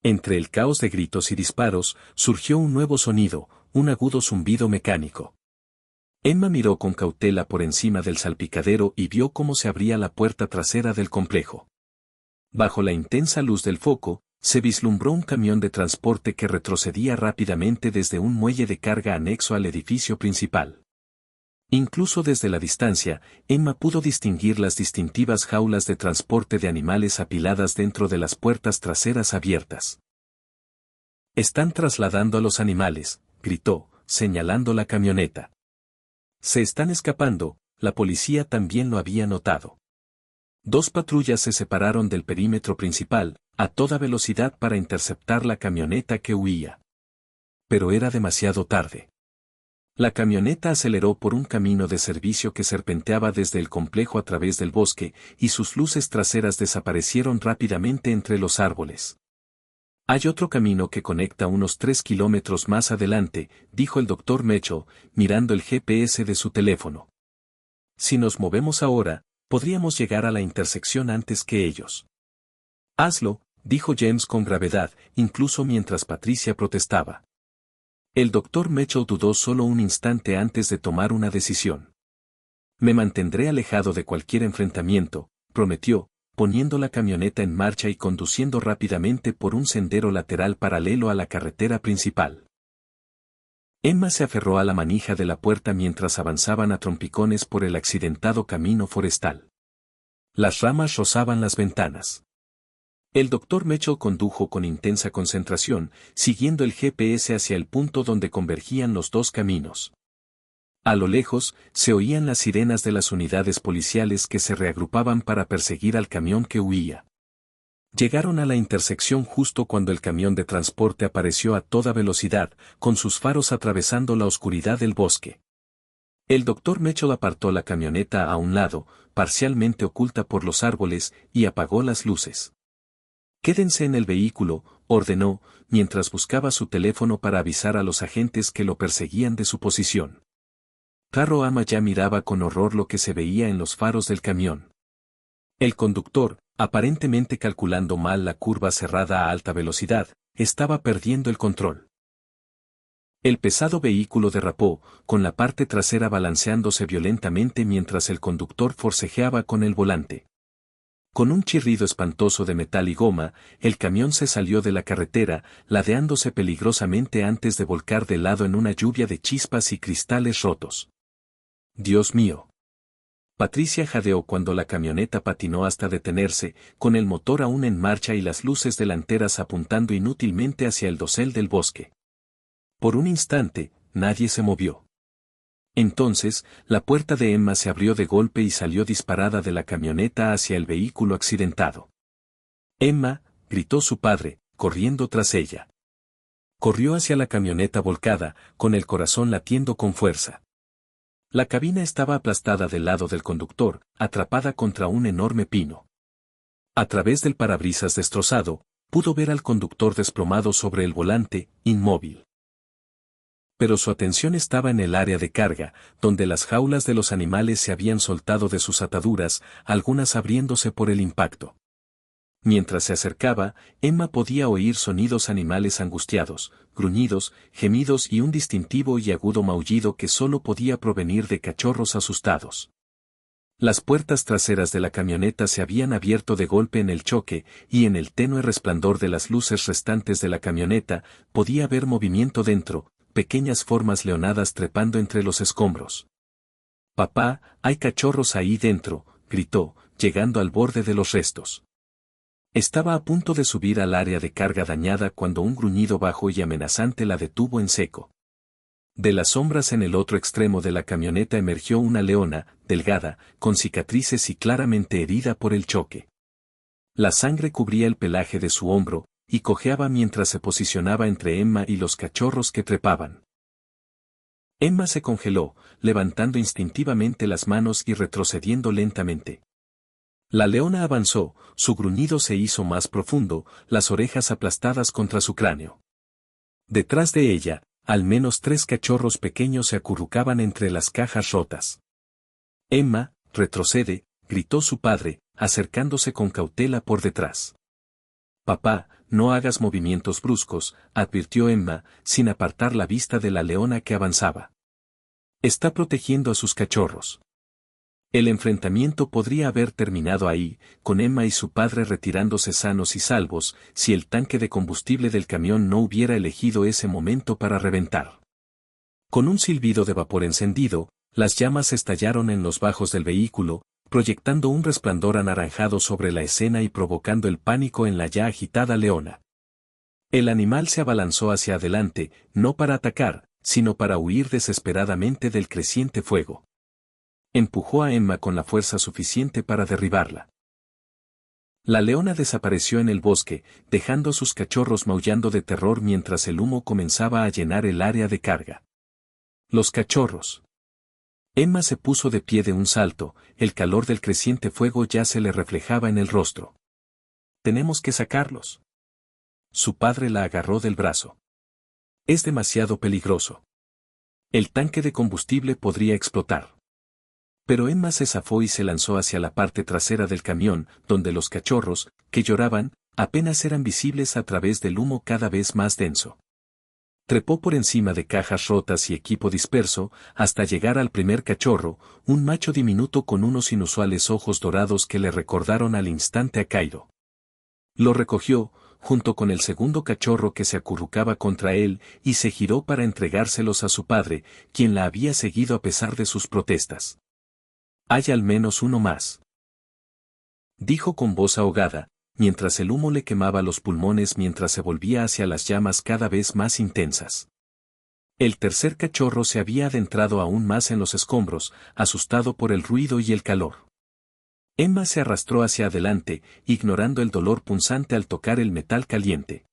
Speaker 1: Entre el caos de gritos y disparos, surgió un nuevo sonido, un agudo zumbido mecánico. Emma miró con cautela por encima del salpicadero y vio cómo se abría la puerta trasera del complejo. Bajo la intensa luz del foco, se vislumbró un camión de transporte que retrocedía rápidamente desde un muelle de carga anexo al edificio principal. Incluso desde la distancia, Emma pudo distinguir las distintivas jaulas de transporte de animales apiladas dentro de las puertas traseras abiertas. «Están trasladando a los animales», gritó, señalando la camioneta. «Se están escapando», la policía también lo había notado. 2 patrullas se separaron del perímetro principal, a toda velocidad para interceptar la camioneta que huía. Pero era demasiado tarde. La camioneta aceleró por un camino de servicio que serpenteaba desde el complejo a través del bosque, y sus luces traseras desaparecieron rápidamente entre los árboles. Hay otro camino que conecta unos 3 kilómetros más adelante, dijo el doctor Mitchell, mirando el GPS de su teléfono. Si nos movemos ahora, podríamos llegar a la intersección antes que ellos. Hazlo, dijo James con gravedad, incluso mientras Patricia protestaba. El doctor Mitchell dudó solo un instante antes de tomar una decisión. Me mantendré alejado de cualquier enfrentamiento, prometió, poniendo la camioneta en marcha y conduciendo rápidamente por un sendero lateral paralelo a la carretera principal. Emma se aferró a la manija de la puerta mientras avanzaban a trompicones por el accidentado camino forestal. Las ramas rozaban las ventanas. El doctor Mitchell condujo con intensa concentración, siguiendo el GPS hacia el punto donde convergían los dos caminos. A lo lejos, se oían las sirenas de las unidades policiales que se reagrupaban para perseguir al camión que huía. Llegaron a la intersección justo cuando el camión de transporte apareció a toda velocidad, con sus faros atravesando la oscuridad del bosque. El doctor Mitchell apartó la camioneta a un lado, parcialmente oculta por los árboles, y apagó las luces. «Quédense en el vehículo», ordenó, mientras buscaba su teléfono para avisar a los agentes que lo perseguían de su posición. Carro Ama ya miraba con horror lo que se veía en los faros del camión. El conductor, aparentemente calculando mal la curva cerrada a alta velocidad, estaba perdiendo el control. El pesado vehículo derrapó, con la parte trasera balanceándose violentamente mientras el conductor forcejeaba con el volante. Con un chirrido espantoso de metal y goma, el camión se salió de la carretera, ladeándose peligrosamente antes de volcar de lado en una lluvia de chispas y cristales rotos. «Dios mío». Patricia jadeó cuando la camioneta patinó hasta detenerse, con el motor aún en marcha y las luces delanteras apuntando inútilmente hacia el dosel del bosque. Por un instante, nadie se movió. Entonces, la puerta de Emma se abrió de golpe y salió disparada de la camioneta hacia el vehículo accidentado. «Emma», gritó su padre, corriendo tras ella. Corrió hacia la camioneta volcada, con el corazón latiendo con fuerza. La cabina estaba aplastada del lado del conductor, atrapada contra un enorme pino. A través del parabrisas destrozado, pudo ver al conductor desplomado sobre el volante, inmóvil. Pero su atención estaba en el área de carga, donde las jaulas de los animales se habían soltado de sus ataduras, algunas abriéndose por el impacto. Mientras se acercaba, Emma podía oír sonidos animales angustiados, gruñidos, gemidos y un distintivo y agudo maullido que solo podía provenir de cachorros asustados. Las puertas traseras de la camioneta se habían abierto de golpe en el choque, y en el tenue resplandor de las luces restantes de la camioneta, podía ver movimiento dentro, pequeñas formas leonadas trepando entre los escombros. «Papá, hay cachorros ahí dentro», gritó, llegando al borde de los restos. Estaba a punto de subir al área de carga dañada cuando un gruñido bajo y amenazante la detuvo en seco. De las sombras en el otro extremo de la camioneta emergió una leona, delgada, con cicatrices y claramente herida por el choque. La sangre cubría el pelaje de su hombro, y cojeaba mientras se posicionaba entre Emma y los cachorros que trepaban. Emma se congeló, levantando instintivamente las manos y retrocediendo lentamente. La leona avanzó, su gruñido se hizo más profundo, las orejas aplastadas contra su cráneo. Detrás de ella, al menos 3 cachorros pequeños se acurrucaban entre las cajas rotas. «Emma, retrocede», gritó su padre, acercándose con cautela por detrás. «Papá, no hagas movimientos bruscos», advirtió Emma, sin apartar la vista de la leona que avanzaba. «Está protegiendo a sus cachorros». El enfrentamiento podría haber terminado ahí, con Emma y su padre retirándose sanos y salvos, si el tanque de combustible del camión no hubiera elegido ese momento para reventar. Con un silbido de vapor encendido, las llamas estallaron en los bajos del vehículo, proyectando un resplandor anaranjado sobre la escena y provocando el pánico en la ya agitada leona. El animal se abalanzó hacia adelante, no para atacar, sino para huir desesperadamente del creciente fuego. Empujó a Emma con la fuerza suficiente para derribarla. La leona desapareció en el bosque, dejando a sus cachorros maullando de terror mientras el humo comenzaba a llenar el área de carga. Los cachorros. Emma se puso de pie de un salto, el calor del creciente fuego ya se le reflejaba en el rostro. Tenemos que sacarlos. Su padre la agarró del brazo. Es demasiado peligroso. El tanque de combustible podría explotar. Pero Emma se zafó y se lanzó hacia la parte trasera del camión, donde los cachorros, que lloraban, apenas eran visibles a través del humo cada vez más denso. Trepó por encima de cajas rotas y equipo disperso, hasta llegar al primer cachorro, un macho diminuto con unos inusuales ojos dorados que le recordaron al instante a Cairo. Lo recogió, junto con el segundo cachorro que se acurrucaba contra él, y se giró para entregárselos a su padre, quien la había seguido a pesar de sus protestas. «Hay al menos uno más», dijo con voz ahogada, mientras el humo le quemaba los pulmones mientras se volvía hacia las llamas cada vez más intensas. El tercer cachorro se había adentrado aún más en los escombros, asustado por el ruido y el calor. Emma se arrastró hacia adelante, ignorando el dolor punzante al tocar el metal caliente.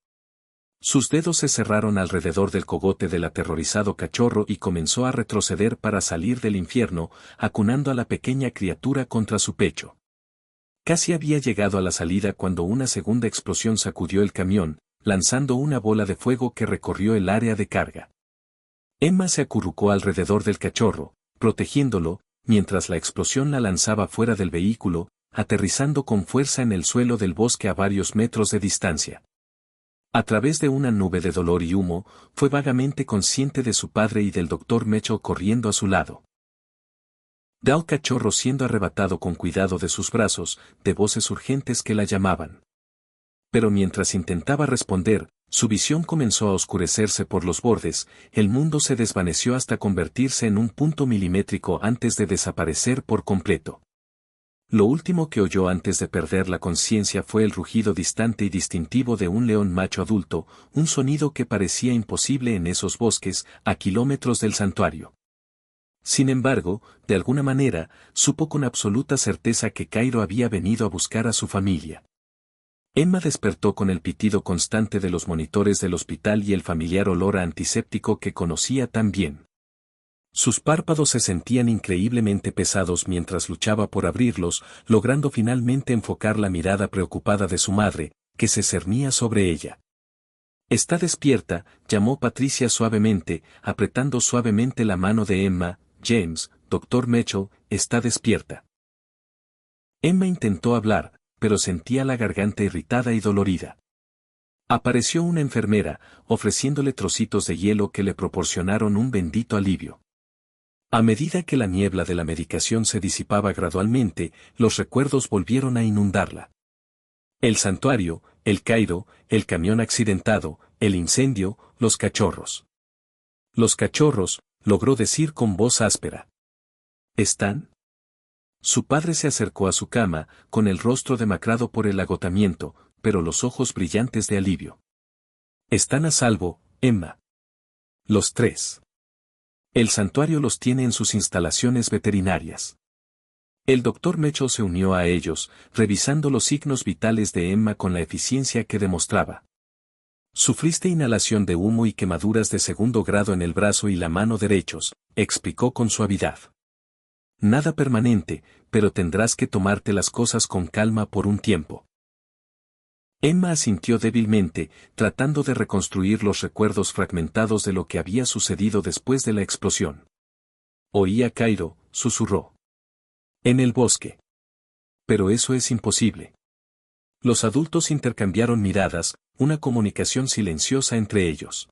Speaker 1: Sus dedos se cerraron alrededor del cogote del aterrorizado cachorro y comenzó a retroceder para salir del infierno, acunando a la pequeña criatura contra su pecho. Casi había llegado a la salida cuando una segunda explosión sacudió el camión, lanzando una bola de fuego que recorrió el área de carga. Emma se acurrucó alrededor del cachorro, protegiéndolo, mientras la explosión la lanzaba fuera del vehículo, aterrizando con fuerza en el suelo del bosque a varios metros de distancia. A través de una nube de dolor y humo, fue vagamente consciente de su padre y del doctor Mecho corriendo a su lado. Del cachorro siendo arrebatado con cuidado de sus brazos, de voces urgentes que la llamaban. Pero mientras intentaba responder, su visión comenzó a oscurecerse por los bordes, el mundo se desvaneció hasta convertirse en un punto milimétrico antes de desaparecer por completo. Lo último que oyó antes de perder la conciencia fue el rugido distante y distintivo de un león macho adulto, un sonido que parecía imposible en esos bosques, a kilómetros del santuario. Sin embargo, de alguna manera, supo con absoluta certeza que Cairo había venido a buscar a su familia. Emma despertó con el pitido constante de los monitores del hospital y el familiar olor a antiséptico que conocía tan bien. Sus párpados se sentían increíblemente pesados mientras luchaba por abrirlos, logrando finalmente enfocar la mirada preocupada de su madre, que se cernía sobre ella. «Está despierta», llamó Patricia suavemente, apretando suavemente la mano de Emma. «James, doctor Mecho, está despierta». Emma intentó hablar, pero sentía la garganta irritada y dolorida. Apareció una enfermera, ofreciéndole trocitos de hielo que le proporcionaron un bendito alivio. A medida que la niebla de la medicación se disipaba gradualmente, los recuerdos volvieron a inundarla. El santuario, el Cairo, el camión accidentado, el incendio, los cachorros. «Los cachorros», logró decir con voz áspera. «¿Están?» Su padre se acercó a su cama, con el rostro demacrado por el agotamiento, pero los ojos brillantes de alivio. «Están a salvo, Emma». «Los tres. El santuario los tiene en sus instalaciones veterinarias». El doctor Mecho se unió a ellos, revisando los signos vitales de Emma con la eficiencia que demostraba. «Sufriste inhalación de humo y quemaduras de segundo grado en el brazo y la mano derechos», explicó con suavidad. «Nada permanente, pero tendrás que tomarte las cosas con calma por un tiempo». Emma asintió débilmente, tratando de reconstruir los recuerdos fragmentados de lo que había sucedido después de la explosión. «Oí a Cairo», susurró. «En el bosque». «Pero eso es imposible». Los adultos intercambiaron miradas, una comunicación silenciosa entre ellos.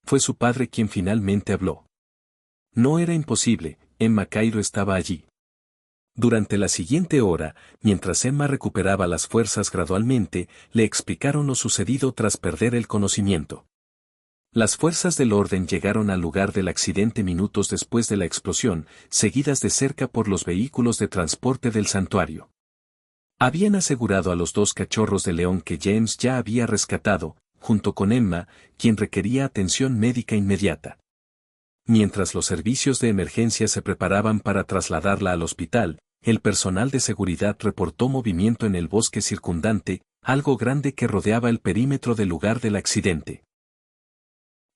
Speaker 1: Fue su padre quien finalmente habló. No era imposible, Emma. Cairo estaba allí. Durante la siguiente hora, mientras Emma recuperaba las fuerzas gradualmente, le explicaron lo sucedido tras perder el conocimiento. Las fuerzas del orden llegaron al lugar del accidente minutos después de la explosión, seguidas de cerca por los vehículos de transporte del santuario. Habían asegurado a los dos cachorros de león que James ya había rescatado, junto con Emma, quien requería atención médica inmediata. Mientras los servicios de emergencia se preparaban para trasladarla al hospital, el personal de seguridad reportó movimiento en el bosque circundante, algo grande que rodeaba el perímetro del lugar del accidente.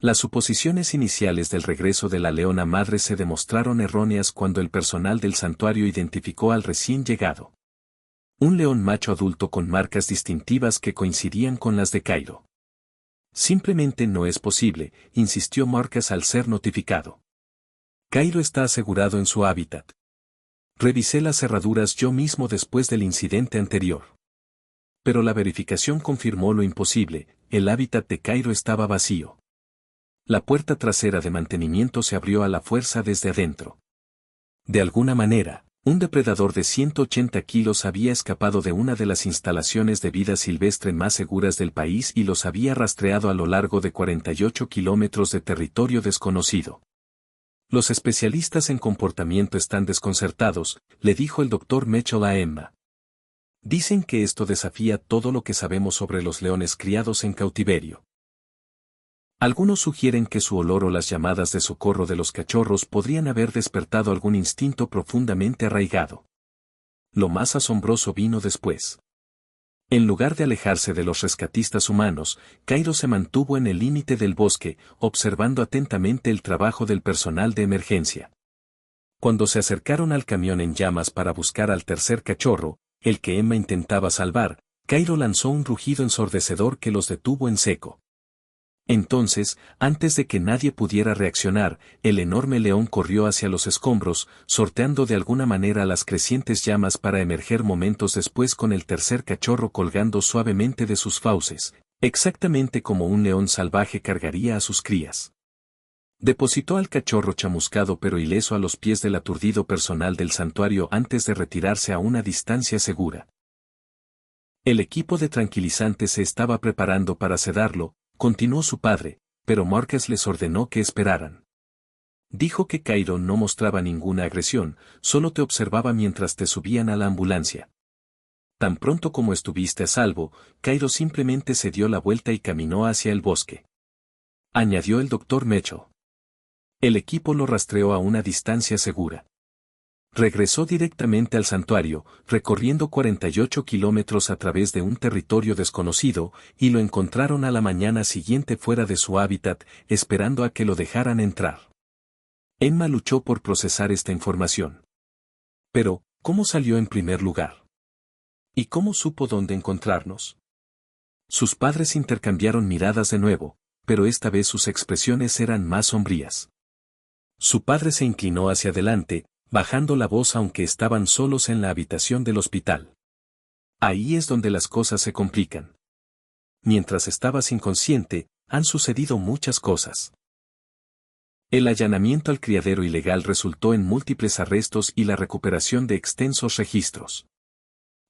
Speaker 1: Las suposiciones iniciales del regreso de la leona madre se demostraron erróneas cuando el personal del santuario identificó al recién llegado. Un león macho adulto con marcas distintivas que coincidían con las de Cairo. Simplemente no es posible, insistió Marcus al ser notificado. Cairo está asegurado en su hábitat. Revisé las cerraduras yo mismo después del incidente anterior. Pero la verificación confirmó lo imposible, el hábitat de Cairo estaba vacío. La puerta trasera de mantenimiento se abrió a la fuerza desde adentro. De alguna manera, un depredador de 180 kilos había escapado de una de las instalaciones de vida silvestre más seguras del país y los había rastreado a lo largo de 48 kilómetros de territorio desconocido. Los especialistas en comportamiento están desconcertados, le dijo el Dr. Mitchell a Emma. Dicen que esto desafía todo lo que sabemos sobre los leones criados en cautiverio. Algunos sugieren que su olor o las llamadas de socorro de los cachorros podrían haber despertado algún instinto profundamente arraigado. Lo más asombroso vino después. En lugar de alejarse de los rescatistas humanos, Cairo se mantuvo en el límite del bosque, observando atentamente el trabajo del personal de emergencia. Cuando se acercaron al camión en llamas para buscar al tercer cachorro, el que Emma intentaba salvar, Cairo lanzó un rugido ensordecedor que los detuvo en seco. Entonces, antes de que nadie pudiera reaccionar, el enorme león corrió hacia los escombros, sorteando de alguna manera las crecientes llamas para emerger momentos después con el tercer cachorro colgando suavemente de sus fauces, exactamente como un león salvaje cargaría a sus crías. Depositó al cachorro chamuscado pero ileso a los pies del aturdido personal del santuario antes de retirarse a una distancia segura. El equipo de tranquilizantes se estaba preparando para sedarlo, continuó su padre, pero Marcus les ordenó que esperaran. Dijo que Cairo no mostraba ninguna agresión, solo te observaba mientras te subían a la ambulancia. Tan pronto como estuviste a salvo, Cairo simplemente se dio la vuelta y caminó hacia el bosque. Añadió el Dr. Mitchell. El equipo lo rastreó a una distancia segura. Regresó directamente al santuario, recorriendo 48 kilómetros a través de un territorio desconocido, y lo encontraron a la mañana siguiente fuera de su hábitat, esperando a que lo dejaran entrar. Emma luchó por procesar esta información. Pero, ¿cómo salió en primer lugar? ¿Y cómo supo dónde encontrarnos? Sus padres intercambiaron miradas de nuevo, pero esta vez sus expresiones eran más sombrías. Su padre se inclinó hacia adelante, bajando la voz aunque estaban solos en la habitación del hospital. Ahí es donde las cosas se complican. Mientras estabas inconsciente, han sucedido muchas cosas. El allanamiento al criadero ilegal resultó en múltiples arrestos y la recuperación de extensos registros.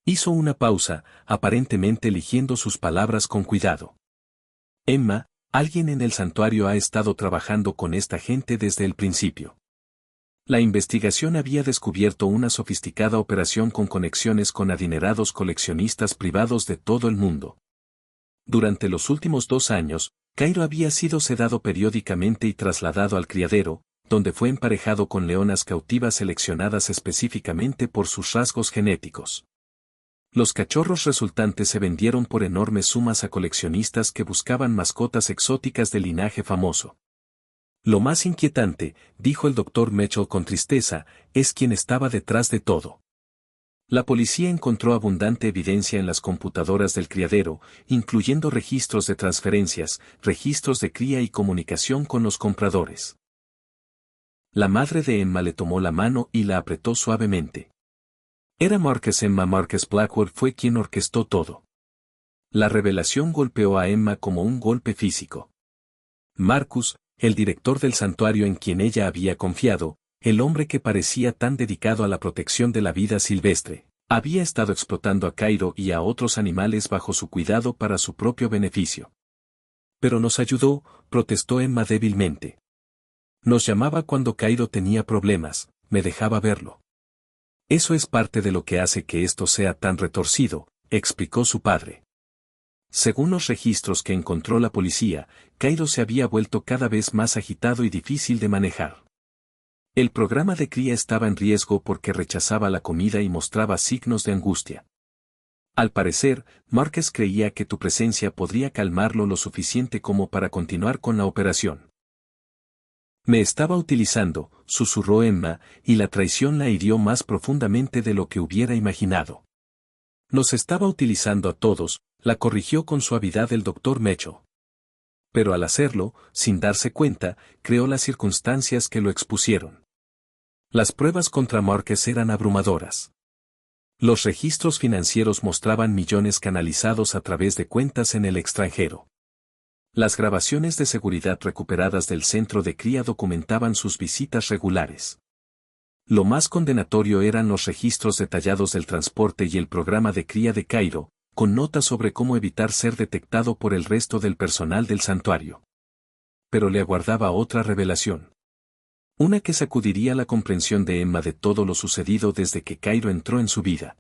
Speaker 1: Hizo una pausa, aparentemente eligiendo sus palabras con cuidado. Emma, alguien en el santuario ha estado trabajando con esta gente desde el principio. La investigación había descubierto una sofisticada operación con conexiones con adinerados coleccionistas privados de todo el mundo. Durante los últimos 2 años, Cairo había sido sedado periódicamente y trasladado al criadero, donde fue emparejado con leonas cautivas seleccionadas específicamente por sus rasgos genéticos. Los cachorros resultantes se vendieron por enormes sumas a coleccionistas que buscaban mascotas exóticas de linaje famoso. Lo más inquietante, dijo el Dr. Mitchell con tristeza, es quien estaba detrás de todo. La policía encontró abundante evidencia en las computadoras del criadero, incluyendo registros de transferencias, registros de cría y comunicación con los compradores. La madre de Emma le tomó la mano y la apretó suavemente. Era Marcus. Emma Marcus Blackwood fue quien orquestó todo. La revelación golpeó a Emma como un golpe físico. Marcus, el director del santuario en quien ella había confiado, el hombre que parecía tan dedicado a la protección de la vida silvestre, había estado explotando a Cairo y a otros animales bajo su cuidado para su propio beneficio. Pero nos ayudó, protestó Emma débilmente. Nos llamaba cuando Cairo tenía problemas, me dejaba verlo. Eso es parte de lo que hace que esto sea tan retorcido, explicó su padre. Según los registros que encontró la policía, Cairo se había vuelto cada vez más agitado y difícil de manejar. El programa de cría estaba en riesgo porque rechazaba la comida y mostraba signos de angustia. Al parecer, Márquez creía que tu presencia podría calmarlo lo suficiente como para continuar con la operación. Me estaba utilizando, susurró Emma, y la traición la hirió más profundamente de lo que hubiera imaginado. Nos estaba utilizando a todos, la corrigió con suavidad el doctor Mecho. Pero al hacerlo, sin darse cuenta, creó las circunstancias que lo expusieron. Las pruebas contra Márquez eran abrumadoras. Los registros financieros mostraban millones canalizados a través de cuentas en el extranjero. Las grabaciones de seguridad recuperadas del centro de cría documentaban sus visitas regulares. Lo más condenatorio eran los registros detallados del transporte y el programa de cría de Cairo, con notas sobre cómo evitar ser detectado por el resto del personal del santuario. Pero le aguardaba otra revelación. Una que sacudiría la comprensión de Emma de todo lo sucedido desde que Cairo entró en su vida.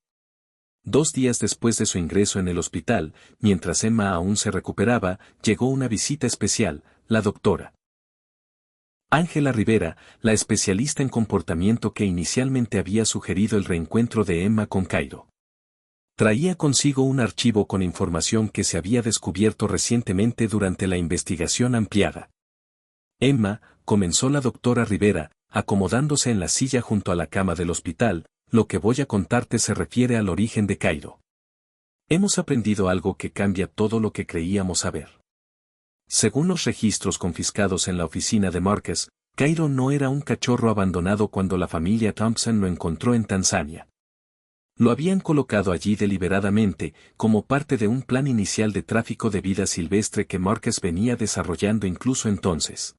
Speaker 1: 2 días después de su ingreso en el hospital, mientras Emma aún se recuperaba, llegó una visita especial, la doctora Ángela Rivera, la especialista en comportamiento que inicialmente había sugerido el reencuentro de Emma con Cairo. Traía consigo un archivo con información que se había descubierto recientemente durante la investigación ampliada. Emma, comenzó la doctora Rivera, acomodándose en la silla junto a la cama del hospital, lo que voy a contarte se refiere al origen de Cairo. Hemos aprendido algo que cambia todo lo que creíamos saber. Según los registros confiscados en la oficina de Márquez, Cairo no era un cachorro abandonado cuando la familia Thompson lo encontró en Tanzania. Lo habían colocado allí deliberadamente, como parte de un plan inicial de tráfico de vida silvestre que Márquez venía desarrollando incluso entonces.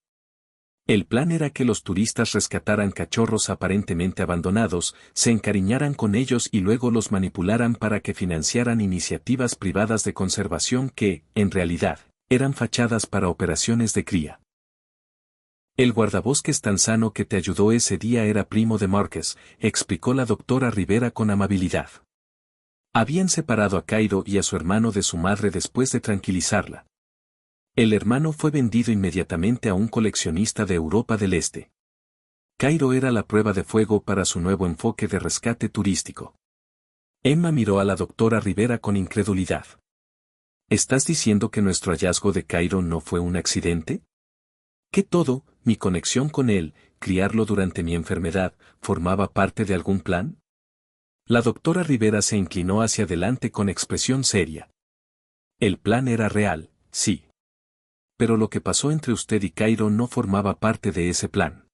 Speaker 1: El plan era que los turistas rescataran cachorros aparentemente abandonados, se encariñaran con ellos y luego los manipularan para que financiaran iniciativas privadas de conservación que, en realidad, eran fachadas para operaciones de cría. El guardabosques tanzano que te ayudó ese día era primo de Márquez, explicó la doctora Rivera con amabilidad. Habían separado a Cairo y a su hermano de su madre después de tranquilizarla. El hermano fue vendido inmediatamente a un coleccionista de Europa del Este. Cairo era la prueba de fuego para su nuevo enfoque de rescate turístico. Emma miró a la doctora Rivera con incredulidad. ¿Estás diciendo que nuestro hallazgo de Cairo no fue un accidente? ¿Que todo, mi conexión con él, criarlo durante mi enfermedad, formaba parte de algún plan? La doctora Rivera se inclinó hacia adelante con expresión seria. El plan era real, sí. Pero lo que pasó entre usted y Cairo no formaba parte de ese plan.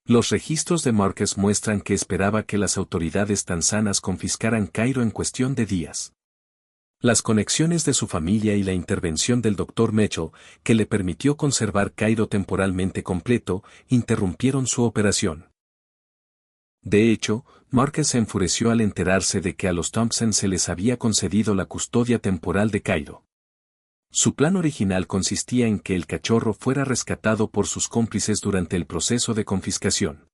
Speaker 1: Los registros de Márquez muestran que esperaba que las autoridades tanzanas confiscaran Cairo en cuestión de días. Las conexiones de su familia y la intervención del doctor Mecho, que le permitió conservar Cairo temporalmente completo, interrumpieron su operación. De hecho, Márquez se enfureció al enterarse de que a los Thompson se les había concedido la custodia temporal de Cairo. Su plan original consistía en que el cachorro fuera rescatado por sus cómplices durante el proceso de confiscación.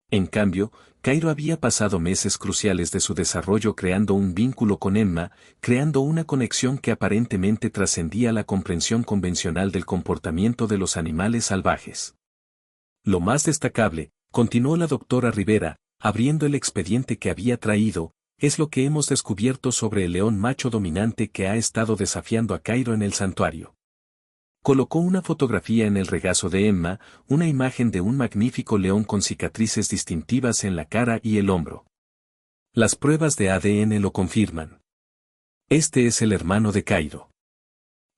Speaker 1: En cambio, Cairo había pasado meses cruciales de su desarrollo creando un vínculo con Emma, creando una conexión que aparentemente trascendía la comprensión convencional del comportamiento de los animales salvajes. Lo más destacable, continuó la doctora Rivera, abriendo el expediente que había traído, es lo que hemos descubierto sobre el león macho dominante que ha estado desafiando a Cairo en el santuario. Colocó una fotografía en el regazo de Emma, una imagen de un magnífico león con cicatrices distintivas en la cara y el hombro. Las pruebas de ADN lo confirman. Este es el hermano de Cairo.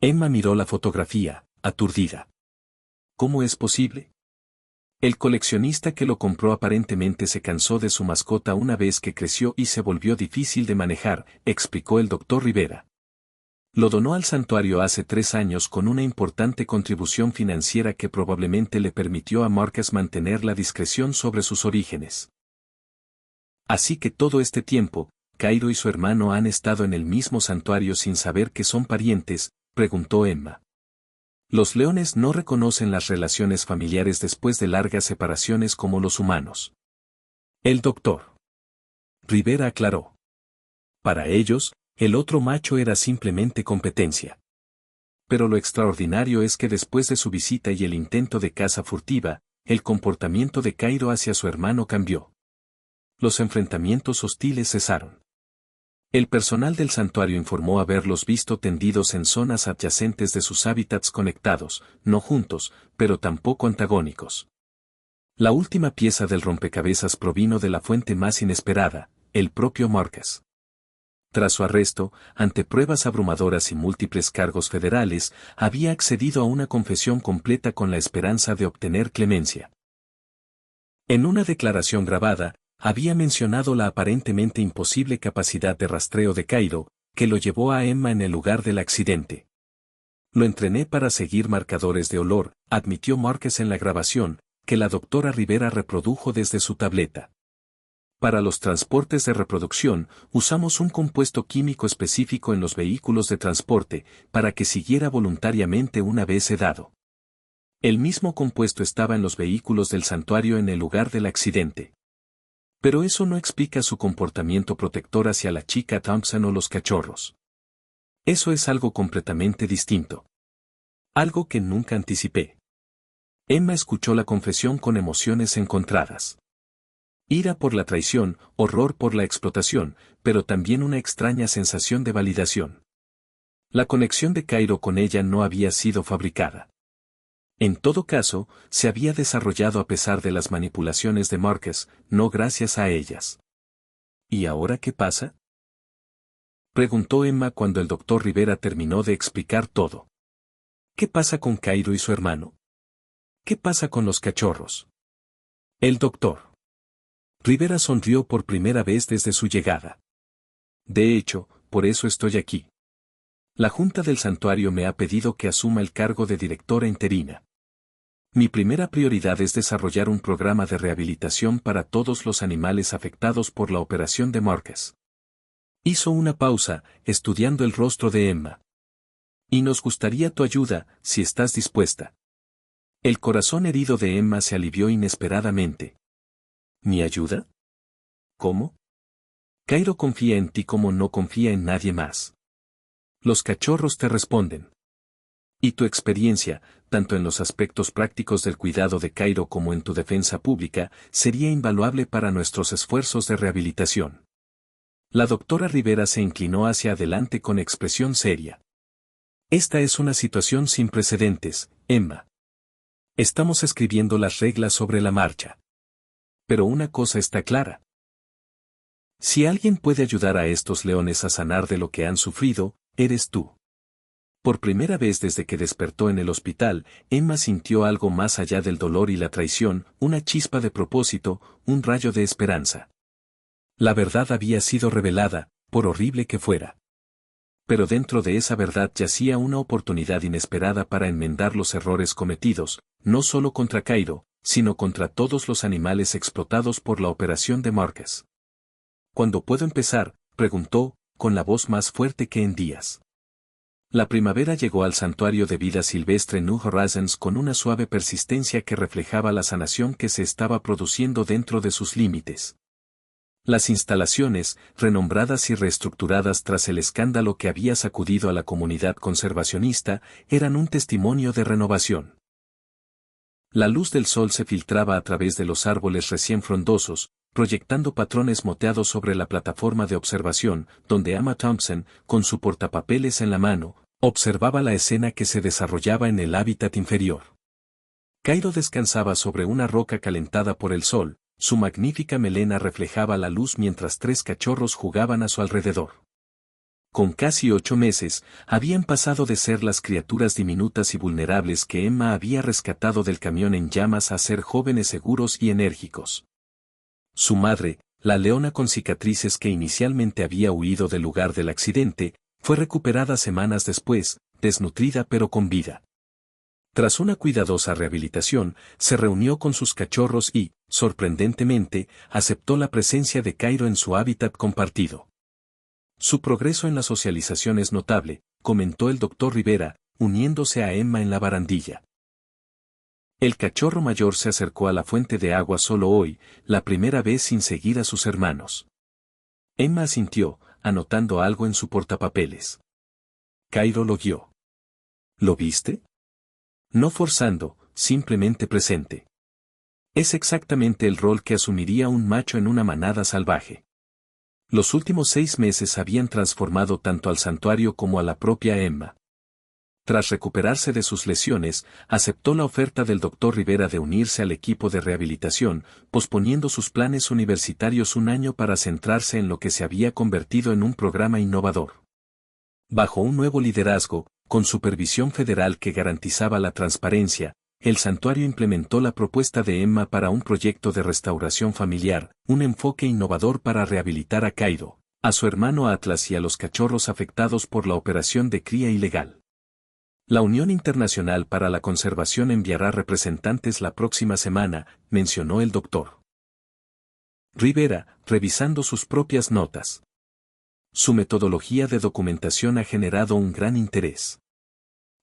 Speaker 1: Emma miró la fotografía, aturdida. ¿Cómo es posible? El coleccionista que lo compró aparentemente se cansó de su mascota una vez que creció y se volvió difícil de manejar, explicó el doctor Rivera. Lo donó al santuario hace 3 años con una importante contribución financiera que probablemente le permitió a Márquez mantener la discreción sobre sus orígenes. Así que todo este tiempo, Cairo y su hermano han estado en el mismo santuario sin saber que son parientes, preguntó Emma. Los leones no reconocen las relaciones familiares después de largas separaciones como los humanos. El doctor Rivera aclaró. Para ellos, el otro macho era simplemente competencia. Pero lo extraordinario es que después de su visita y el intento de caza furtiva, el comportamiento de Cairo hacia su hermano cambió. Los enfrentamientos hostiles cesaron. El personal del santuario informó haberlos visto tendidos en zonas adyacentes de sus hábitats conectados, no juntos, pero tampoco antagónicos. La última pieza del rompecabezas provino de la fuente más inesperada, el propio Marcus. Tras su arresto, ante pruebas abrumadoras y múltiples cargos federales, había accedido a una confesión completa con la esperanza de obtener clemencia. En una declaración grabada, había mencionado la aparentemente imposible capacidad de rastreo de Cairo, que lo llevó a Emma en el lugar del accidente. Lo entrené para seguir marcadores de olor, admitió Marcus en la grabación, que la doctora Rivera reprodujo desde su tableta. Para los transportes de reproducción, usamos un compuesto químico específico en los vehículos de transporte, para que siguiera voluntariamente una vez sedado. El mismo compuesto estaba en los vehículos del santuario en el lugar del accidente. Pero eso no explica su comportamiento protector hacia la chica Thompson o los cachorros. Eso es algo completamente distinto. Algo que nunca anticipé. Emma escuchó la confesión con emociones encontradas. Ira por la traición, horror por la explotación, pero también una extraña sensación de validación. La conexión de Cairo con ella no había sido fabricada. En todo caso, se había desarrollado a pesar de las manipulaciones de Marcus, no gracias a ellas. ¿Y ahora qué pasa?, preguntó Emma cuando el doctor Rivera terminó de explicar todo. ¿Qué pasa con Cairo y su hermano? ¿Qué pasa con los cachorros? El doctor Rivera sonrió por primera vez desde su llegada. De hecho, por eso estoy aquí. La Junta del Santuario me ha pedido que asuma el cargo de directora interina. Mi primera prioridad es desarrollar un programa de rehabilitación para todos los animales afectados por la operación de Marcus. Hizo una pausa, estudiando el rostro de Emma. Y nos gustaría tu ayuda, si estás dispuesta. El corazón herido de Emma se alivió inesperadamente. ¿Mi ayuda? ¿Cómo? Cairo confía en ti como no confía en nadie más. Los cachorros te responden. Y tu experiencia, tanto en los aspectos prácticos del cuidado de Cairo como en tu defensa pública, sería invaluable para nuestros esfuerzos de rehabilitación. La doctora Rivera se inclinó hacia adelante con expresión seria. Esta es una situación sin precedentes, Emma. Estamos escribiendo las reglas sobre la marcha. Pero una cosa está clara. Si alguien puede ayudar a estos leones a sanar de lo que han sufrido, eres tú. Por primera vez desde que despertó en el hospital, Emma sintió algo más allá del dolor y la traición, una chispa de propósito, un rayo de esperanza. La verdad había sido revelada, por horrible que fuera. Pero dentro de esa verdad yacía una oportunidad inesperada para enmendar los errores cometidos, no solo contra Cairo, sino contra todos los animales explotados por la operación de Marcus. ¿Cuándo puedo empezar?, preguntó, con la voz más fuerte que en días. La primavera llegó al santuario de vida silvestre New Horizons con una suave persistencia que reflejaba la sanación que se estaba produciendo dentro de sus límites. Las instalaciones, renombradas y reestructuradas tras el escándalo que había sacudido a la comunidad conservacionista, eran un testimonio de renovación. La luz del sol se filtraba a través de los árboles recién frondosos, proyectando patrones moteados sobre la plataforma de observación, donde Emma Thompson, con su portapapeles en la mano, observaba la escena que se desarrollaba en el hábitat inferior. Cairo descansaba sobre una roca calentada por el sol, su magnífica melena reflejaba la luz mientras 3 cachorros jugaban a su alrededor. Con casi 8 meses, habían pasado de ser las criaturas diminutas y vulnerables que Emma había rescatado del camión en llamas a ser jóvenes seguros y enérgicos. Su madre, la leona con cicatrices que inicialmente había huido del lugar del accidente, fue recuperada semanas después, desnutrida pero con vida. Tras una cuidadosa rehabilitación, se reunió con sus cachorros y, sorprendentemente, aceptó la presencia de Cairo en su hábitat compartido. Su progreso en la socialización es notable, comentó el doctor Rivera, uniéndose a Emma en la barandilla. El cachorro mayor se acercó a la fuente de agua solo hoy, la primera vez sin seguir a sus hermanos. Emma asintió, anotando algo en su portapapeles. Cairo lo guió. ¿Lo viste? No forzando, simplemente presente. Es exactamente el rol que asumiría un macho en una manada salvaje. Los últimos 6 meses habían transformado tanto al santuario como a la propia Emma. Tras recuperarse de sus lesiones, aceptó la oferta del Dr. Rivera de unirse al equipo de rehabilitación, posponiendo sus planes universitarios un año para centrarse en lo que se había convertido en un programa innovador. Bajo un nuevo liderazgo, con supervisión federal que garantizaba la transparencia, el santuario implementó la propuesta de Emma para un proyecto de restauración familiar, un enfoque innovador para rehabilitar a Cairo, a su hermano Atlas y a los cachorros afectados por la operación de cría ilegal. La Unión Internacional para la Conservación enviará representantes la próxima semana, mencionó el Dr. Rivera, revisando sus propias notas. Su metodología de documentación ha generado un gran interés.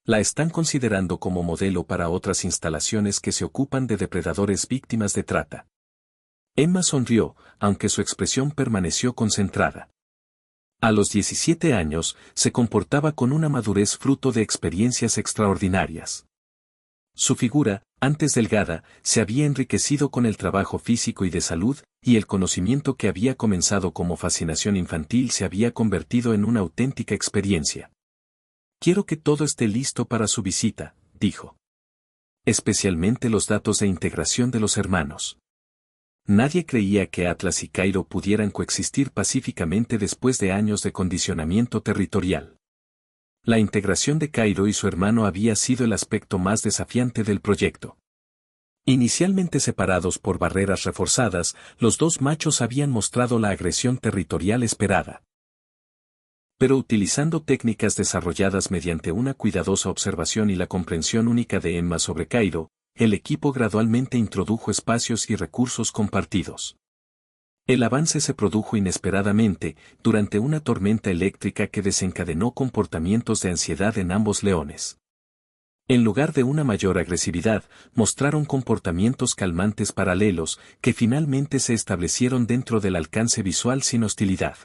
Speaker 1: La están considerando como modelo para otras instalaciones que se ocupan de depredadores víctimas de trata. Emma sonrió, aunque su expresión permaneció concentrada. A los 17 años, se comportaba con una madurez fruto de experiencias extraordinarias. Su figura, antes delgada, se había enriquecido con el trabajo físico y de salud, y el conocimiento que había comenzado como fascinación infantil se había convertido en una auténtica experiencia. Quiero que todo esté listo para su visita, dijo. Especialmente los datos de integración de los hermanos. Nadie creía que Atlas y Cairo pudieran coexistir pacíficamente después de años de condicionamiento territorial. La integración de Cairo y su hermano había sido el aspecto más desafiante del proyecto. Inicialmente separados por barreras reforzadas, los dos machos habían mostrado la agresión territorial esperada. Pero utilizando técnicas desarrolladas mediante una cuidadosa observación y la comprensión única de Emma sobre Cairo, el equipo gradualmente introdujo espacios y recursos compartidos. El avance se produjo inesperadamente, durante una tormenta eléctrica que desencadenó comportamientos de ansiedad en ambos leones. En lugar de una mayor agresividad, mostraron comportamientos calmantes paralelos, que finalmente se establecieron dentro del alcance visual sin hostilidad.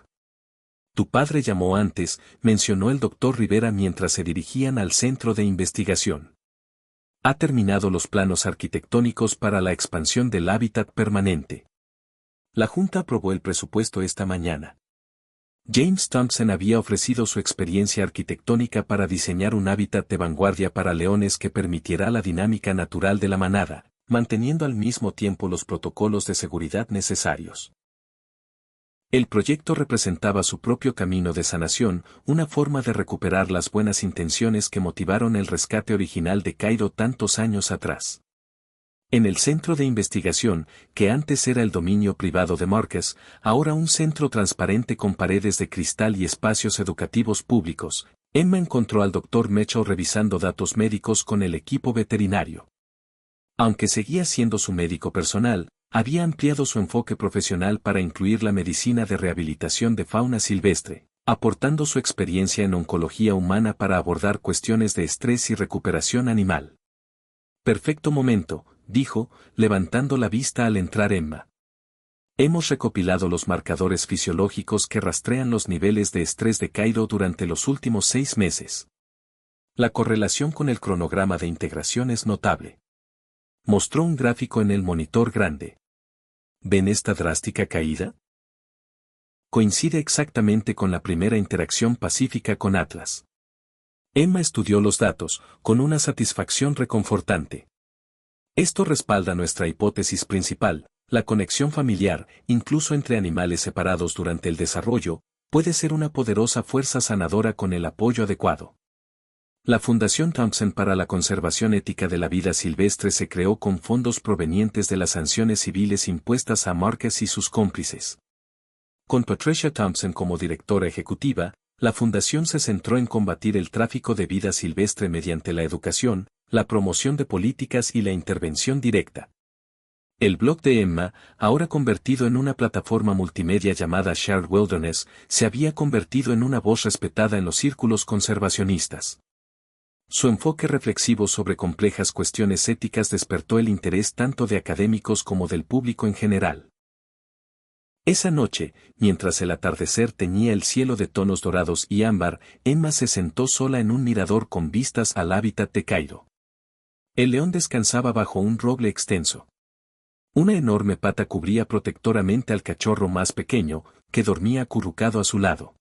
Speaker 1: Tu padre llamó antes, mencionó el Dr. Rivera mientras se dirigían al centro de investigación. Ha terminado los planos arquitectónicos para la expansión del hábitat permanente. La Junta aprobó el presupuesto esta mañana. James Thompson había ofrecido su experiencia arquitectónica para diseñar un hábitat de vanguardia para leones que permitiera la dinámica natural de la manada, manteniendo al mismo tiempo los protocolos de seguridad necesarios. El proyecto representaba su propio camino de sanación, una forma de recuperar las buenas intenciones que motivaron el rescate original de Cairo tantos años atrás. En el centro de investigación, que antes era el dominio privado de Marcus, ahora un centro transparente con paredes de cristal y espacios educativos públicos, Emma encontró al Dr. Mitchell revisando datos médicos con el equipo veterinario. Aunque seguía siendo su médico personal, había ampliado su enfoque profesional para incluir la medicina de rehabilitación de fauna silvestre, aportando su experiencia en oncología humana para abordar cuestiones de estrés y recuperación animal. Perfecto momento, dijo, levantando la vista al entrar Emma. Hemos recopilado los marcadores fisiológicos que rastrean los niveles de estrés de Cairo durante los últimos 6 meses. La correlación con el cronograma de integración es notable. Mostró un gráfico en el monitor grande. ¿Ven esta drástica caída? Coincide exactamente con la primera interacción pacífica con Atlas. Emma estudió los datos, con una satisfacción reconfortante. Esto respalda nuestra hipótesis principal, la conexión familiar, incluso entre animales separados durante el desarrollo, puede ser una poderosa fuerza sanadora con el apoyo adecuado. La Fundación Thompson para la Conservación Ética de la Vida Silvestre se creó con fondos provenientes de las sanciones civiles impuestas a Marcus y sus cómplices. Con Patricia Thompson como directora ejecutiva, la fundación se centró en combatir el tráfico de vida silvestre mediante la educación, la promoción de políticas y la intervención directa. El blog de Emma, ahora convertido en una plataforma multimedia llamada Shared Wilderness, se había convertido en una voz respetada en los círculos conservacionistas. Su enfoque reflexivo sobre complejas cuestiones éticas despertó el interés tanto de académicos como del público en general. Esa noche, mientras el atardecer teñía el cielo de tonos dorados y ámbar, Emma se sentó sola en un mirador con vistas al hábitat de Cairo. El león descansaba bajo un roble extenso. Una enorme pata cubría protectoramente al cachorro más pequeño, que dormía acurrucado a su lado.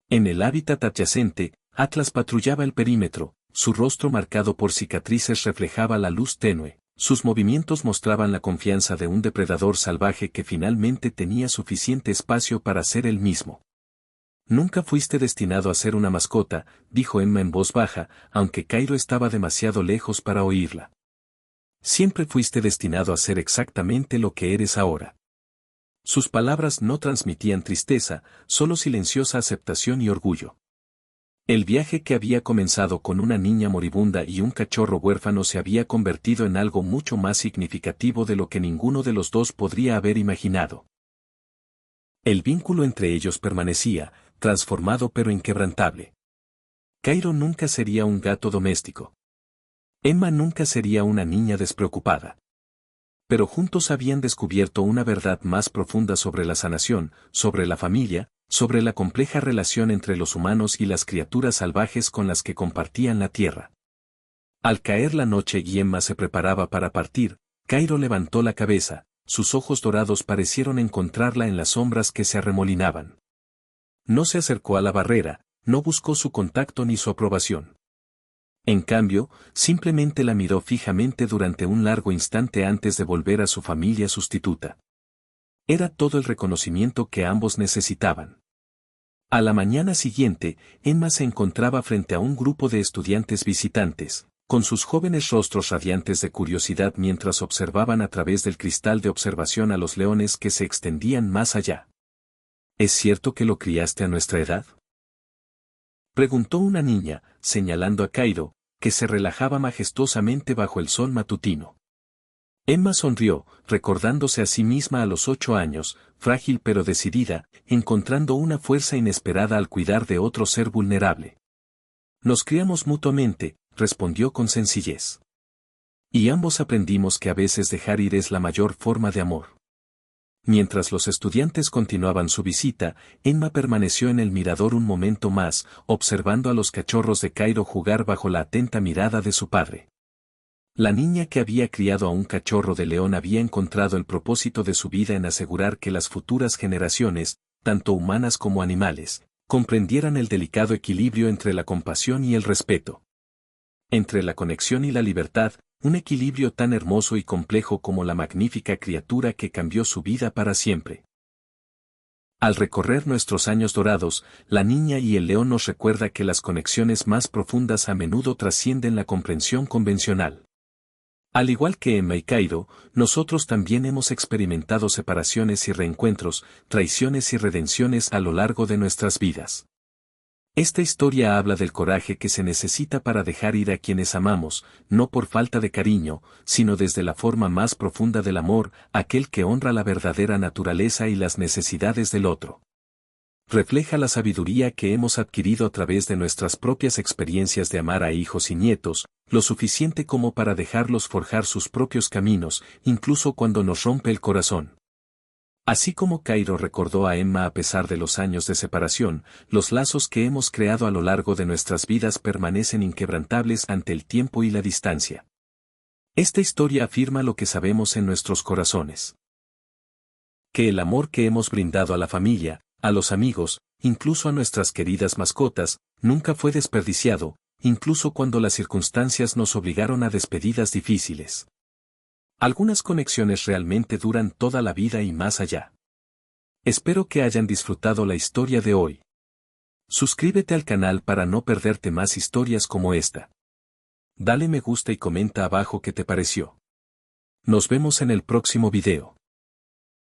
Speaker 1: En el hábitat adyacente, Atlas patrullaba el perímetro, su rostro marcado por cicatrices reflejaba la luz tenue, sus movimientos mostraban la confianza de un depredador salvaje que finalmente tenía suficiente espacio para ser él mismo. Nunca fuiste destinado a ser una mascota, dijo Emma en voz baja, aunque Cairo estaba demasiado lejos para oírla. Siempre fuiste destinado a ser exactamente lo que eres ahora. Sus palabras no transmitían tristeza, solo silenciosa aceptación y orgullo. El viaje que había comenzado con una niña moribunda y un cachorro huérfano se había convertido en algo mucho más significativo de lo que ninguno de los dos podría haber imaginado. El vínculo entre ellos permanecía, transformado pero inquebrantable. Cairo nunca sería un gato doméstico. Emma nunca sería una niña despreocupada. Pero juntos habían descubierto una verdad más profunda sobre la sanación, sobre la familia, sobre la compleja relación entre los humanos y las criaturas salvajes con las que compartían la tierra. Al caer la noche y Emma se preparaba para partir, Cairo levantó la cabeza, sus ojos dorados parecieron encontrarla en las sombras que se arremolinaban. No se acercó a la barrera, no buscó su contacto ni su aprobación. En cambio, simplemente la miró fijamente durante un largo instante antes de volver a su familia sustituta. Era todo el reconocimiento que ambos necesitaban. A la mañana siguiente, Emma se encontraba frente a un grupo de estudiantes visitantes, con sus jóvenes rostros radiantes de curiosidad mientras observaban a través del cristal de observación a los leones que se extendían más allá. ¿Es cierto que lo criaste a nuestra edad?, preguntó una niña, señalando a Cairo, que se relajaba majestuosamente bajo el sol matutino. Emma sonrió, recordándose a sí misma a los 8 años, frágil pero decidida, encontrando una fuerza inesperada al cuidar de otro ser vulnerable. Nos criamos mutuamente, respondió con sencillez. Y ambos aprendimos que a veces dejar ir es la mayor forma de amor. Mientras los estudiantes continuaban su visita, Emma permaneció en el mirador un momento más, observando a los cachorros de Cairo jugar bajo la atenta mirada de su padre. La niña que había criado a un cachorro de león había encontrado el propósito de su vida en asegurar que las futuras generaciones, tanto humanas como animales, comprendieran el delicado equilibrio entre la compasión y el respeto. Entre la conexión y la libertad, un equilibrio tan hermoso y complejo como la magnífica criatura que cambió su vida para siempre. Al recorrer nuestros años dorados, la niña y el león nos recuerda que las conexiones más profundas a menudo trascienden la comprensión convencional. Al igual que Emma y Cairo, nosotros también hemos experimentado separaciones y reencuentros, traiciones y redenciones a lo largo de nuestras vidas. Esta historia habla del coraje que se necesita para dejar ir a quienes amamos, no por falta de cariño, sino desde la forma más profunda del amor, aquel que honra la verdadera naturaleza y las necesidades del otro. Refleja la sabiduría que hemos adquirido a través de nuestras propias experiencias de amar a hijos y nietos, lo suficiente como para dejarlos forjar sus propios caminos, incluso cuando nos rompe el corazón. Así como Cairo recordó a Emma a pesar de los años de separación, los lazos que hemos creado a lo largo de nuestras vidas permanecen inquebrantables ante el tiempo y la distancia. Esta historia afirma lo que sabemos en nuestros corazones. Que el amor que hemos brindado a la familia, a los amigos, incluso a nuestras queridas mascotas, nunca fue desperdiciado, incluso cuando las circunstancias nos obligaron a despedidas difíciles. Algunas conexiones realmente duran toda la vida y más allá. Espero que hayan disfrutado la historia de hoy. Suscríbete al canal para no perderte más historias como esta. Dale me gusta y comenta abajo qué te pareció. Nos vemos en el próximo video.